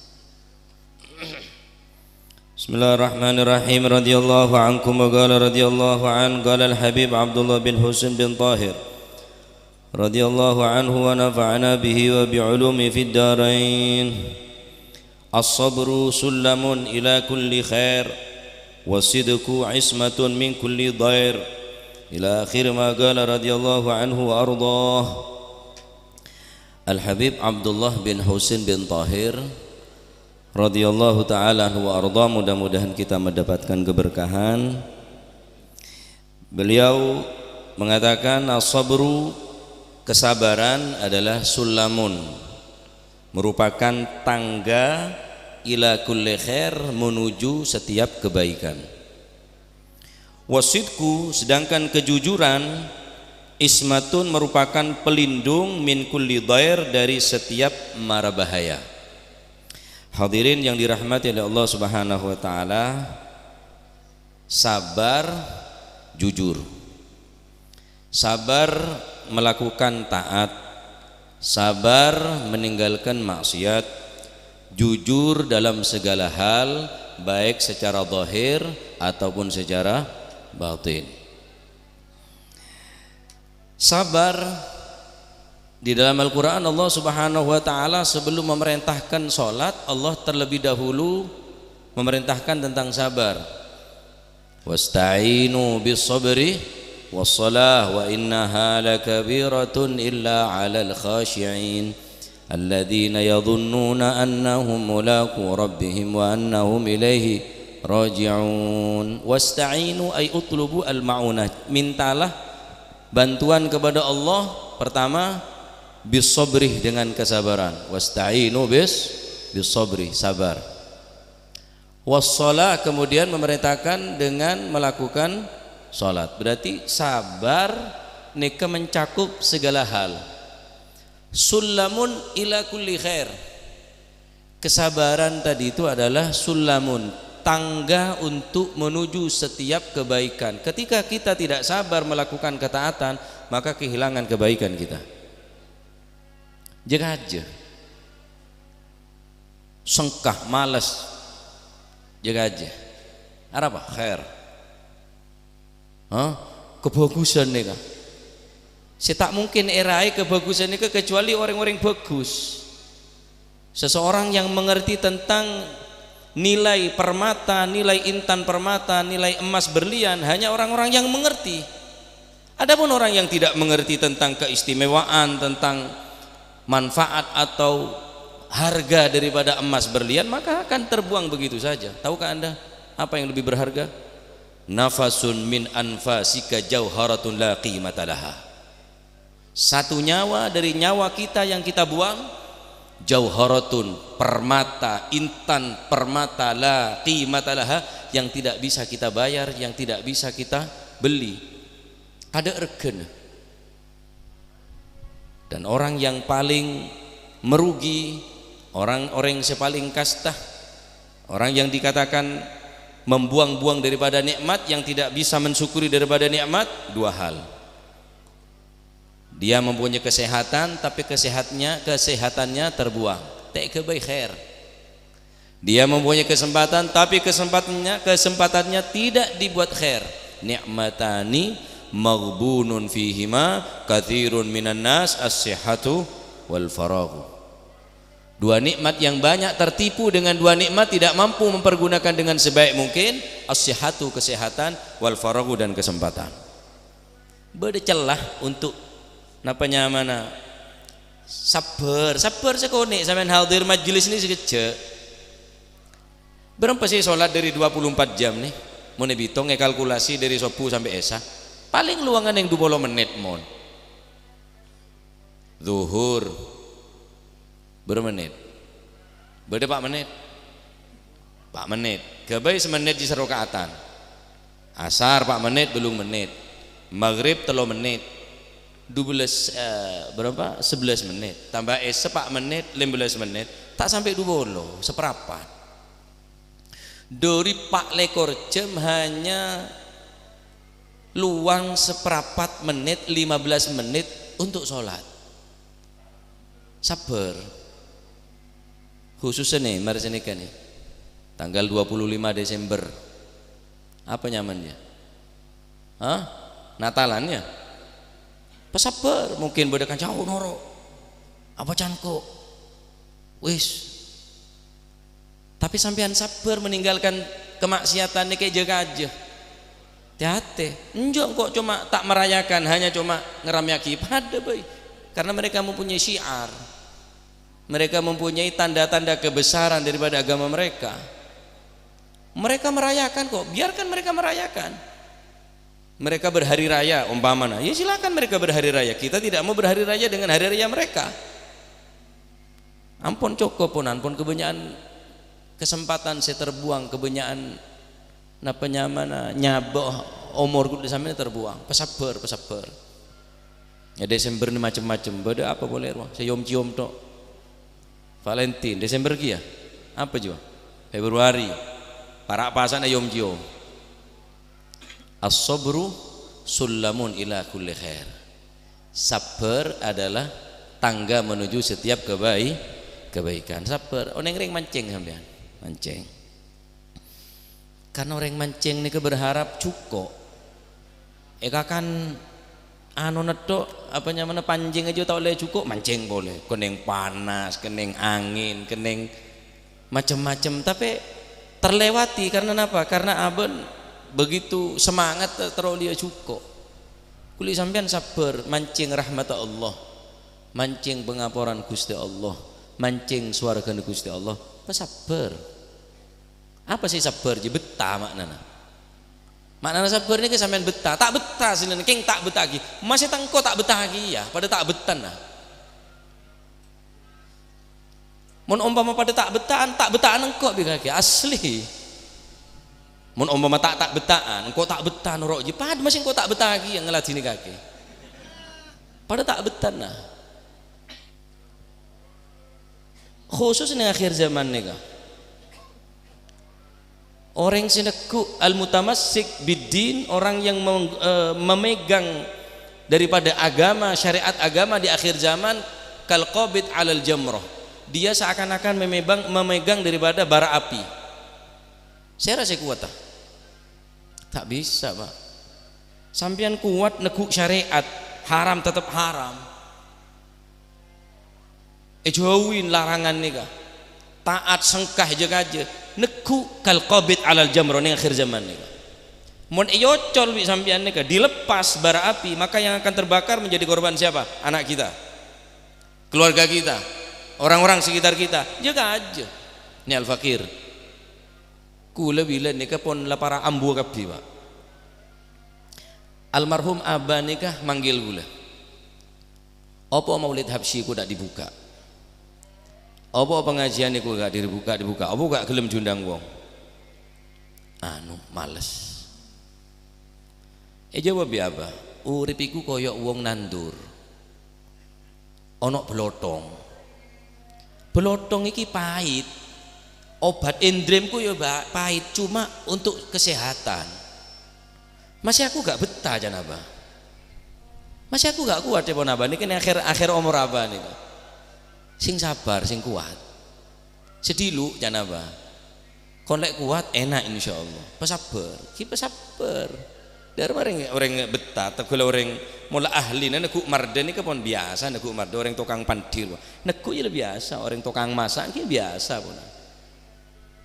Bismillahirrahmanirrahim. Radhiyallahu ankum wa qala radhiyallahu an qala al-Habib Abdullah bin Husain bin Tahir radhiyallahu anhu wa nafa'ana bihi wa bi'ulumi fid darain. As-sabru sullamun ila kulli khair was-sidqu ismatun min kulli dhair ila akhir ma qala radhiyallahu anhu wa ardah. Al-Habib Abdullah bin Husain bin Tahir radhiyallahu ta'ala anhu wa ardah, mudah-mudahan kita mendapatkan keberkahan. Beliau mengatakan as-sabru, kesabaran adalah sulamun, merupakan tangga ila kulli khair, menuju setiap kebaikan. Wasidku, sedangkan kejujuran, ismatun, merupakan pelindung min kulli dhair, dari setiap mara bahaya. Hadirin yang dirahmati oleh Allah Subhanahu wa taala, sabar jujur, sabar melakukan taat, sabar meninggalkan maksiat, jujur dalam segala hal, baik secara zahir ataupun secara batin. Sabar di dalam Al-Quran, Allah Subhanahu wa ta'ala sebelum memerintahkan sholat, Allah terlebih dahulu memerintahkan tentang sabar. Wasta'inu bis sabri wassalah wa innaha lakabiratun illa 'alal khashi'in alladzina yadhunnuna annahum mulaqu rabbihim wa annahum ilaihi raji'un. Wasta'inu ay utlubu al-ma'unah, mintalah bantuan kepada Allah. Pertama, bis sabri, dengan kesabaran. Wasta'inu bis sabri, sabar. Wassalah, kemudian memerintahkan dengan melakukan salat. Berarti sabar nika mencakup segala hal. Sulamun ila kulli khair, kesabaran tadi itu adalah sulamun, tangga untuk menuju setiap kebaikan. Ketika kita tidak sabar melakukan ketaatan, maka kehilangan kebaikan kita. Jaga aja, sengkah, malas, jaga aja. Apa? Khair. Kebagusan nih kan. Tak mungkin erai kebagusan ini kecuali orang-orang bagus. Seseorang yang mengerti tentang nilai permata, nilai intan permata, nilai emas berlian, hanya orang-orang yang mengerti. Adapun orang yang tidak mengerti tentang keistimewaan, tentang manfaat atau harga daripada emas berlian, maka akan terbuang begitu saja. Tahukah Anda apa yang lebih berharga? Nafasun min anfasika jauharatun la qimata laha. Satu nyawa dari nyawa kita yang kita buang, jauharatun, permata, intan permata, la qimata laha, yang tidak bisa kita bayar, yang tidak bisa kita beli. Ada regen. Dan orang yang paling merugi, orang-orang yang paling kastah, orang yang dikatakan membuang-buang daripada nikmat, yang tidak bisa mensyukuri daripada nikmat, dua hal. Dia mempunyai kesehatan tapi kesehatannya terbuang. Ta'kabai khair. Dia mempunyai kesempatan tapi kesempatannya tidak dibuat khair. Ni'matani maghbunun fihima katsirun minan nas as-sihhatu wal faraghu. Dua nikmat yang banyak tertipu dengan dua nikmat, tidak mampu mempergunakan dengan sebaik mungkin. As-sihhatu, kesehatan, wal faraghu, dan kesempatan. Beda celah untuk napanya mana? Sabar sekone sampean hadir majelis ini sekejap. Berapa sih sholat dari 24 jam nih? Mau nebitong kalkulasi dari subuh sampai esa. Paling luangan yang 20 menit mon. Zuhur berapa menit? Beda 4 menit. 4 menit. Gabai semenit di serokaatan. Asar 4 menit belum menit. Maghrib 3 menit. 11 menit. Tambah esa 4 menit 15 menit. Tak sampai 20, seperempat. Dari 4 jam hanya luang seperempat menit 15 menit untuk sholat. Sabar. Khususnya nih mari sini kan nih tanggal 25 Desember apa nyamannya? Hah? Natalannya? Pesabar mungkin bedakan jauh noro apa canko wis tapi sampean sabar meninggalkan kemaksiatan kayak jaga aja hati-hati enjok kok cuma tak merayakan hanya cuma ngeramyaki pada baik karena mereka mempunyai syiar mereka mempunyai tanda-tanda kebesaran daripada agama mereka merayakan kok biarkan mereka merayakan mereka berhari raya umpamana ya silakan mereka berhari raya kita tidak mau berhari raya dengan hari raya mereka ampun cukup pun ampun kebanyakan kesempatan saya terbuang kebanyakan napanya nyaboh umur kudu sampe terbuang pesabar ya Desember ini macam-macam beda apa boleh ruang saya cium tok Valentine Desember kia apa juga Februari para pasan ayom cium as-sabru sullamun ila kulli khair sabar adalah tangga menuju setiap kebaikan sabar orang ring mancing sampean mancing karena orang mancing ini berharap cukup kan anu netok apa namanya pancing aja tak boleh cukup mancing boleh keneng panas keneng angin keneng macam-macam tapi terlewati karena apa karena abon begitu semangat terlalu dia cukup kuli sampean sabar mancing rahmat Allah mancing pengapuran Gusti Allah mancing swarga Gusti Allah sabar apa sih sabar je betah maknanya sabar ini sampean betah tak betah sini king tak betah lagi masih tangko tak betah lagi ya pada tak betan nah mun umpama pada tak betahan engkau bikaki asli mun umpama tak betahan engkau tak betah nurok je pada masih engkau tak betah lagi yang ngelatih kaki pada tak betan nah khusus di akhir zaman nih kak orang sineku al-mutamassik biddin orang yang memegang daripada agama syariat agama di akhir zaman kal qabid alal jamrah dia seakan-akan memegang daripada bara api saya rasa kuat tak bisa pak sampean kuat neguk syariat haram tetap haram jauhin larangan nih kak taat sengkah jaga aja neku kal qabid alal jamrah ning akhir zaman nih mun yocol bi sampean nih dilepas bara api maka yang akan terbakar menjadi korban siapa anak kita keluarga kita orang-orang sekitar kita jaga aja ini al fakir kula bila nikah pon lapara ambu kabdi pak almarhum abah nikah manggil kula apa maulid habsyi ku dak dibuka apa pengajian niku gak dibuka apa gak gelem jundang wong anu males jawab ya apa urip iku koyok wong nandur ana belotong iki pahit obat endremku ya pahit cuma untuk kesehatan masih aku gak betah jan abah masih aku gak kuat pon abah niki akhir umur abah nih sing sabar sing kuat sedilu jan abah kon lek kuat enak insyaallah pesabar ki pesabar dari orang betah tegol orang mula ahli neku marden iki pun biasa neku marden orang tukang pandir neku ya biasa orang tukang masak ki biasa pun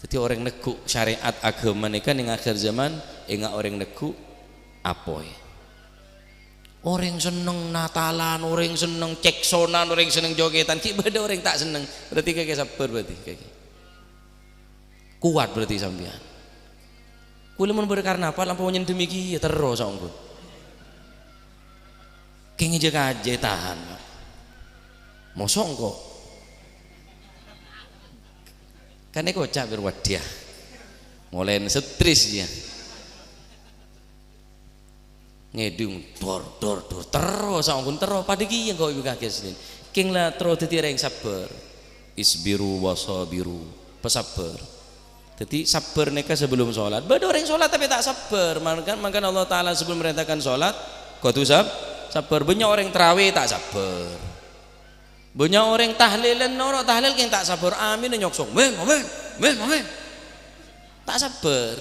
jadi orang neku syariat agama nika ning akhir zaman enggak orang neku apoy orang seneng Natalan, orang seneng ceksonan, orang seneng jogetan, ki beda orang tak seneng. Berarti kakek sabar berarti kakek. Kuat berarti sampean. Kula mun berkarnaval lampu nyendem iki ya terus saungkun. Ki jaga aja tahan. Mosok kok. Kan nek kocak berwadiah. Mulai stres dia. Ngedung dor terus sampun terus pada ki yang kau ibu kakek sini king lah terus dadi orang sabar isbiru wasabiru pesabar Jadi sabar neka sebelum sholat. Ada orang sholat tapi tak sabar. Maka Allah Ta'ala sebelum merintahkan sholat, kau tuh sabar. Banyak orang terawih tak sabar. Banyak orang tahlilan norok tahlil yang tak sabar. Amin nyoksong. Amin. Tak sabar.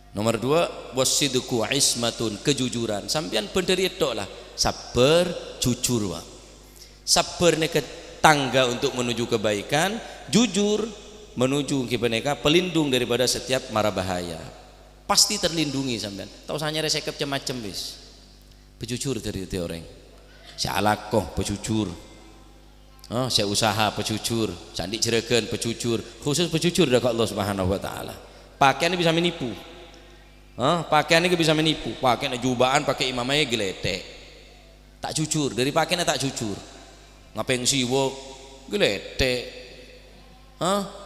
Nomor 2, wasidku ismatun, kejujuran. Sampean bener itu lah. Sabar, jujur wa. Sabar neka tangga untuk menuju kebaikan, jujur menuju kebeneka pelindung daripada setiap mara bahaya. Pasti terlindungi sampean. Tahu sanya resep macam wis. Pejujur dari itu orang. Saya alakoh pejujur. Oh, saya usaha pejujur, candi jeregen pejujur, khusus pejujur dari Allah Subhanahu wa taala. Pakaian bisa menipu. Pakaian ini bisa menipu. Pakaian jubahan pakai imamnya geletek. Tak jujur, dari pakaiannya tak jujur. Ngapeng siwo geletek.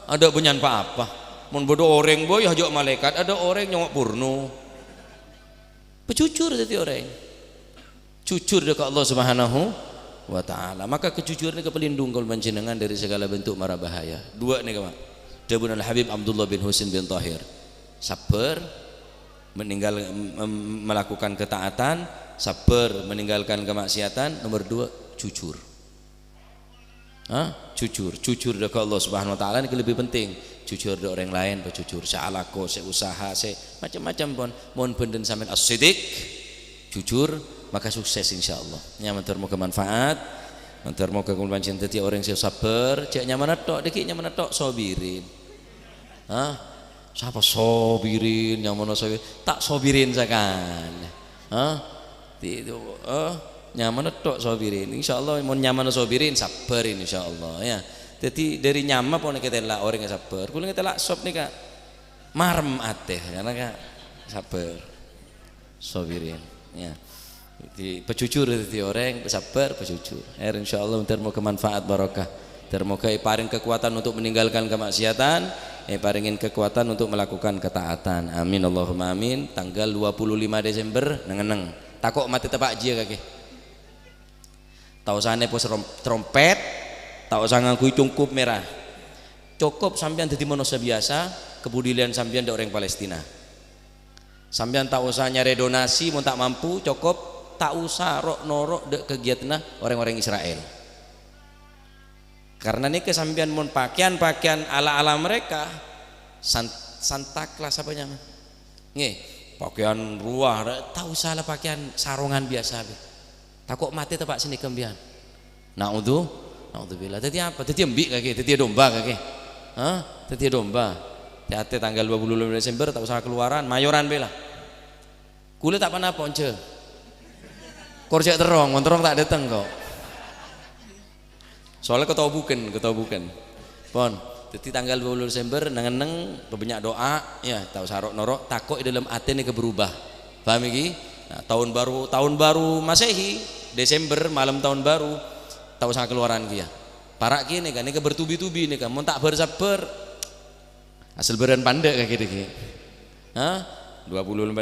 Ada benyan apa? Mun bodoh orang boy hajok malaikat, ada orang nyongok purno. Pejujur jadi orang. Jujur dekat Allah Subhanahu wa taala. Maka kejujuran ini pelindung kalau panjenengan dari segala bentuk mara bahaya. 2 nih kawan. Dabun Al-Habib Abdullah bin Husain bin Tahir. Sabar melakukan ketaatan, sabar meninggalkan kemaksiatan. Nomor 2, jujur. Jujur dekat Allah Subhanahu wa taala ini lebih penting. Jujur dari orang lain, jujur saya alako, saya usaha, saya macam-macam pun. Mohon benden sampean as-sidik, jujur, maka sukses insyaallah. Ya mantur moga manfaat, mantur moga kula pancen dadi orang sing sabar, cek nyaman tok, dikik nyaman tok sobirin. Siapa sobirin, nyaman sobirin, tak sobirin sakan. Itu nyaman tok sobirin. Insyaallah mun nyaman sobirin sabarin insyaallah ya. Jadi dari nyaman pun kita lah orang yang sabar. Kulo kita lah sop nika marem ateh karena ka sabar. Sobirin ya. Jadi pejujur jadi orang sabar pejujur. Insyaallah termoga manfaat barokah. Termoga paring kekuatan untuk meninggalkan kemaksiatan, paringin kekuatan untuk melakukan ketaatan. Amin Allahumma amin. Tanggal 25 Desember neng-neng. Takok mati tepak jia kaki. Tahu sana pos trompet, tahu sana kui cungkup merah. Cukup sampean jadi manusia biasa, kepedulian sampean dari orang Palestina. Sampean tak usah nyari donasi, mau tak mampu, cukup tak usah norok dek kegiatan orang-orang Israel. Karena ini kesampean mau pakaian ala mereka, Santa Claus apa namanya? Nih, pakaian ruah, tak usah lah pakaian sarungan biasa. Takut mati tepak sini kembian. Naudzubillah. Tadi apa? Tadi embik kaki, tadi domba kaki. Tadi domba. Hati tanggal 25 Desember tak usah keluaran, mayoran bela. Kulit tak pernah ponce. Korjak terong tak datang kok. Soalnya kau bukan. Pon. Jadi tanggal 20 Desember neng banyak doa, ya tahu sarok norok takut dalam hati ini keberubah. Paham iki? Nah, tahun baru Masehi Desember malam tahun baru tahu sang keluaran kia parak kini kan ini bertubi-tubi nih kan mau tak bersabar asal beran pandek kayak gitu 25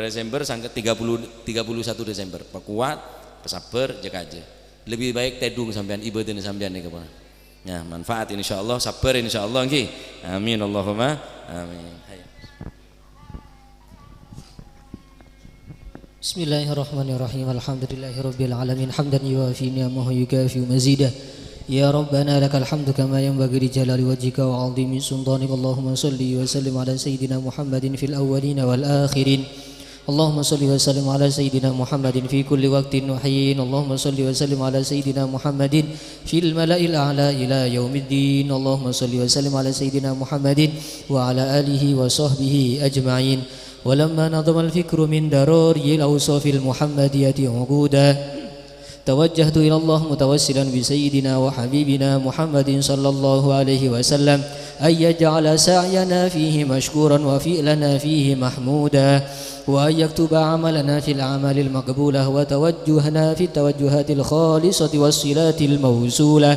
Desember sampai 31 Desember kuat bersabar jaga aja lebih baik tedung sampean ibadah sampean nih kapan ya manfaat insyaallah sabar insyaallah nggih amin Allahumma amin. Bismillahirrahmanirrahim. Alhamdulillahirabbil alamin hamdan yuwafi ni'amahu yukafi mazidah. Ya Rabbana lakal hamdu kama yanbaghi li jalali wajhika wa 'azimi sultanik. Allahumma shalli wa sallim ala sayidina Muhammadin fil awwalin wal akhirin. Allahumma shalli wa sallim ala sayidina Muhammadin fi kulli waqtin wa hin. Allahumma shalli wa sallim ala sayidina Muhammadin fil mala'il a'la ila yaumiddin. Allahumma shalli wa sallim ala sayidina Muhammadin wa ala alihi wa sahbihi ajma'in. ولما نظم الفكر من دراري الأوصاف المحمدية عقودا توجهت إلى الله متوسلا بسيدنا وحبيبنا محمد صلى الله عليه وسلم أن يجعل سعينا فيه مشكورا وفعلنا فيه محمودا وأن يكتب عملنا في الأعمال المقبولة وتوجهنا في التوجهات الخالصة والصلات الموصولة.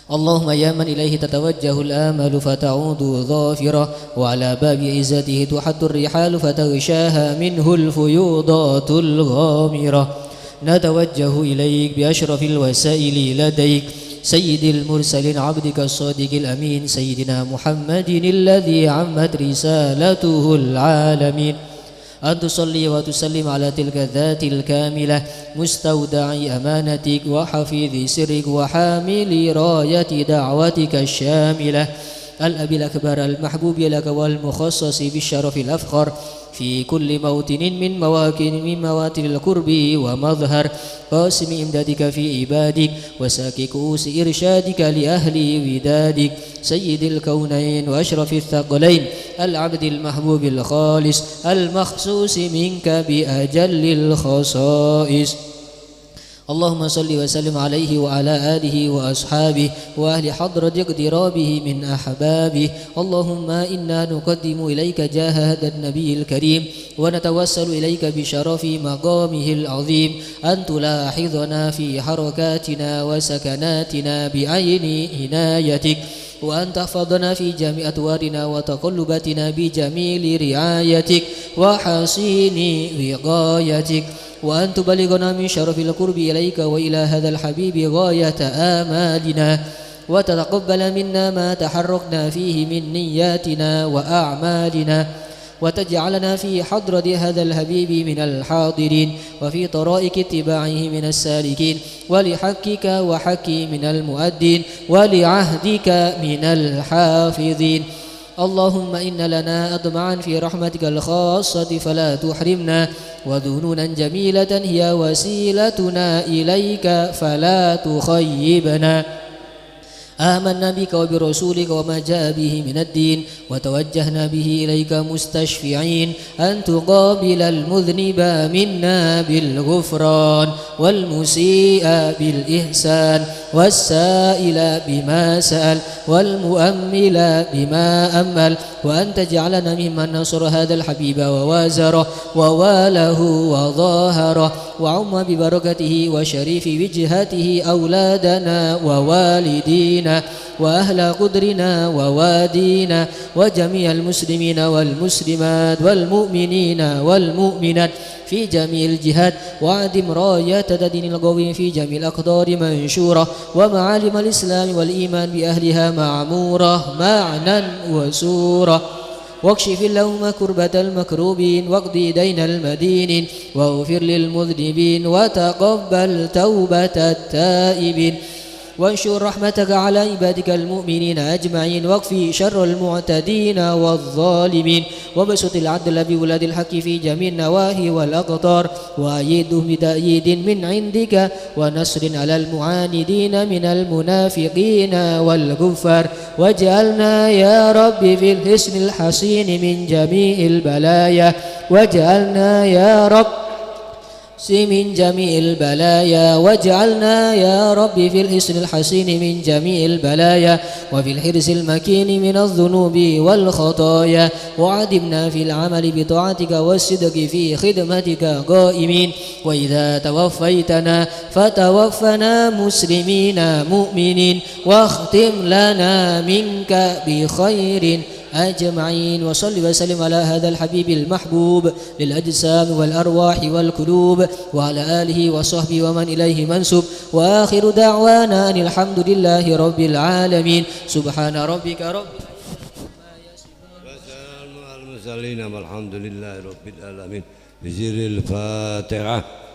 اللهم يا من إليه تتوجه الآمال فتعود ظافرة وعلى باب عزته تحد الرحال فتغشاها منه الفيوضات الغامرة. نتوجه إليك بأشرف الوسائل لديك سيد المرسلين عبدك الصادق الأمين سيدنا محمد الذي عمت رسالته العالمين أن تصلي وتسلم على تلك الذات الكاملة مستودع أمانتك وحفيظ سرك وحامل راية دعوتك الشاملة الأب الأكبر المحبوب لك والمخصص بالشرف الأفخر في كل موطن من مواطن القرب ومظهر قاسم إمدادك في عبادك وساك كؤوس إرشادك لأهل ودادك سيد الكونين وأشرف الثقلين العبد المحبوب الخالص المخصوص منك بأجل الخصائص اللهم صل وسلم عليه وعلى آله وأصحابه وأهل حضرة اقترابه من أحبابه اللهم إنا نقدم إليك جاه هذا النبي الكريم ونتوسل إليك بشرف مقامه العظيم أن تلاحظنا في حركاتنا وسكناتنا بعين عنايتك وأن تحفظنا في جميع أطوارنا وتقلباتنا بجميل رعايتك وحسين وقايتك وأن تبلغنا من شرف القرب إليك وإلى هذا الحبيب غاية آمالنا وتتقبل منا ما تحركنا فيه من نياتنا وأعمالنا وتجعلنا في حضرة هذا الحبيب من الحاضرين وفي طرائق اتباعه من السالكين ولحقك وحق من المؤدين ولعهدك من الحافظين اللهم إن لنا أطمعا في رحمتك الخاصة فلا تحرمنا وذنونا جميلة هي وسيلتنا إليك فلا تخيبنا آمنا بك وبرسولك وما جاء به من الدين وتوجهنا به إليك مستشفعين أن تقابل المذنب منا بالغفران والمسيء بالإحسان والسائل بما سأل والمؤمل بما أمل وأن تجعلنا ممن نصر هذا الحبيب ووازره وواله وظاهره وعم ببركته وشريف وجهته أولادنا ووالدينا وأهل قدرنا ووادينا وجميع المسلمين والمسلمات والمؤمنين والمؤمنات في جميع الجهات وعدم راية الدين القوي في جميع الأقدار منشورة ومعالم الإسلام والإيمان بأهلها معمورة معنى وسورة واكشف اللهم كربة المكروبين واقض دين المدينين واغفر للمذنبين وتقبل توبة التائبين وانشر رحمتك على عبادك المؤمنين أجمعين واكفي شر المعتدين والظالمين وبسط العدل بولاد الحق في جميع النواهي والأقطار وأيده بتأييد من عندك ونصر على المعاندين من المنافقين والكفار واجعلنا يا رب في الحصن الحصين من جميع البلايا واجعلنا يا رب من جميع البلايا واجعلنا يا رب في الحصن الحصين من جميع البلايا وفي الحرص المكين من الذنوب والخطايا وعدمنا في العمل بطاعتك والصدق في خدمتك قائمين وإذا توفيتنا فتوفنا مسلمين مؤمنين واختم لنا منك بخير أجمعين وصل وسلم على هذا الحبيب المحبوب للأجسام والأرواح والقلوب وعلى آله وصحبه ومن إليه منسوب وآخر دعوانا أن الحمد لله رب العالمين سبحان ربك رب المرسلين والحمد لله رب العالمين بزر الفاتحة.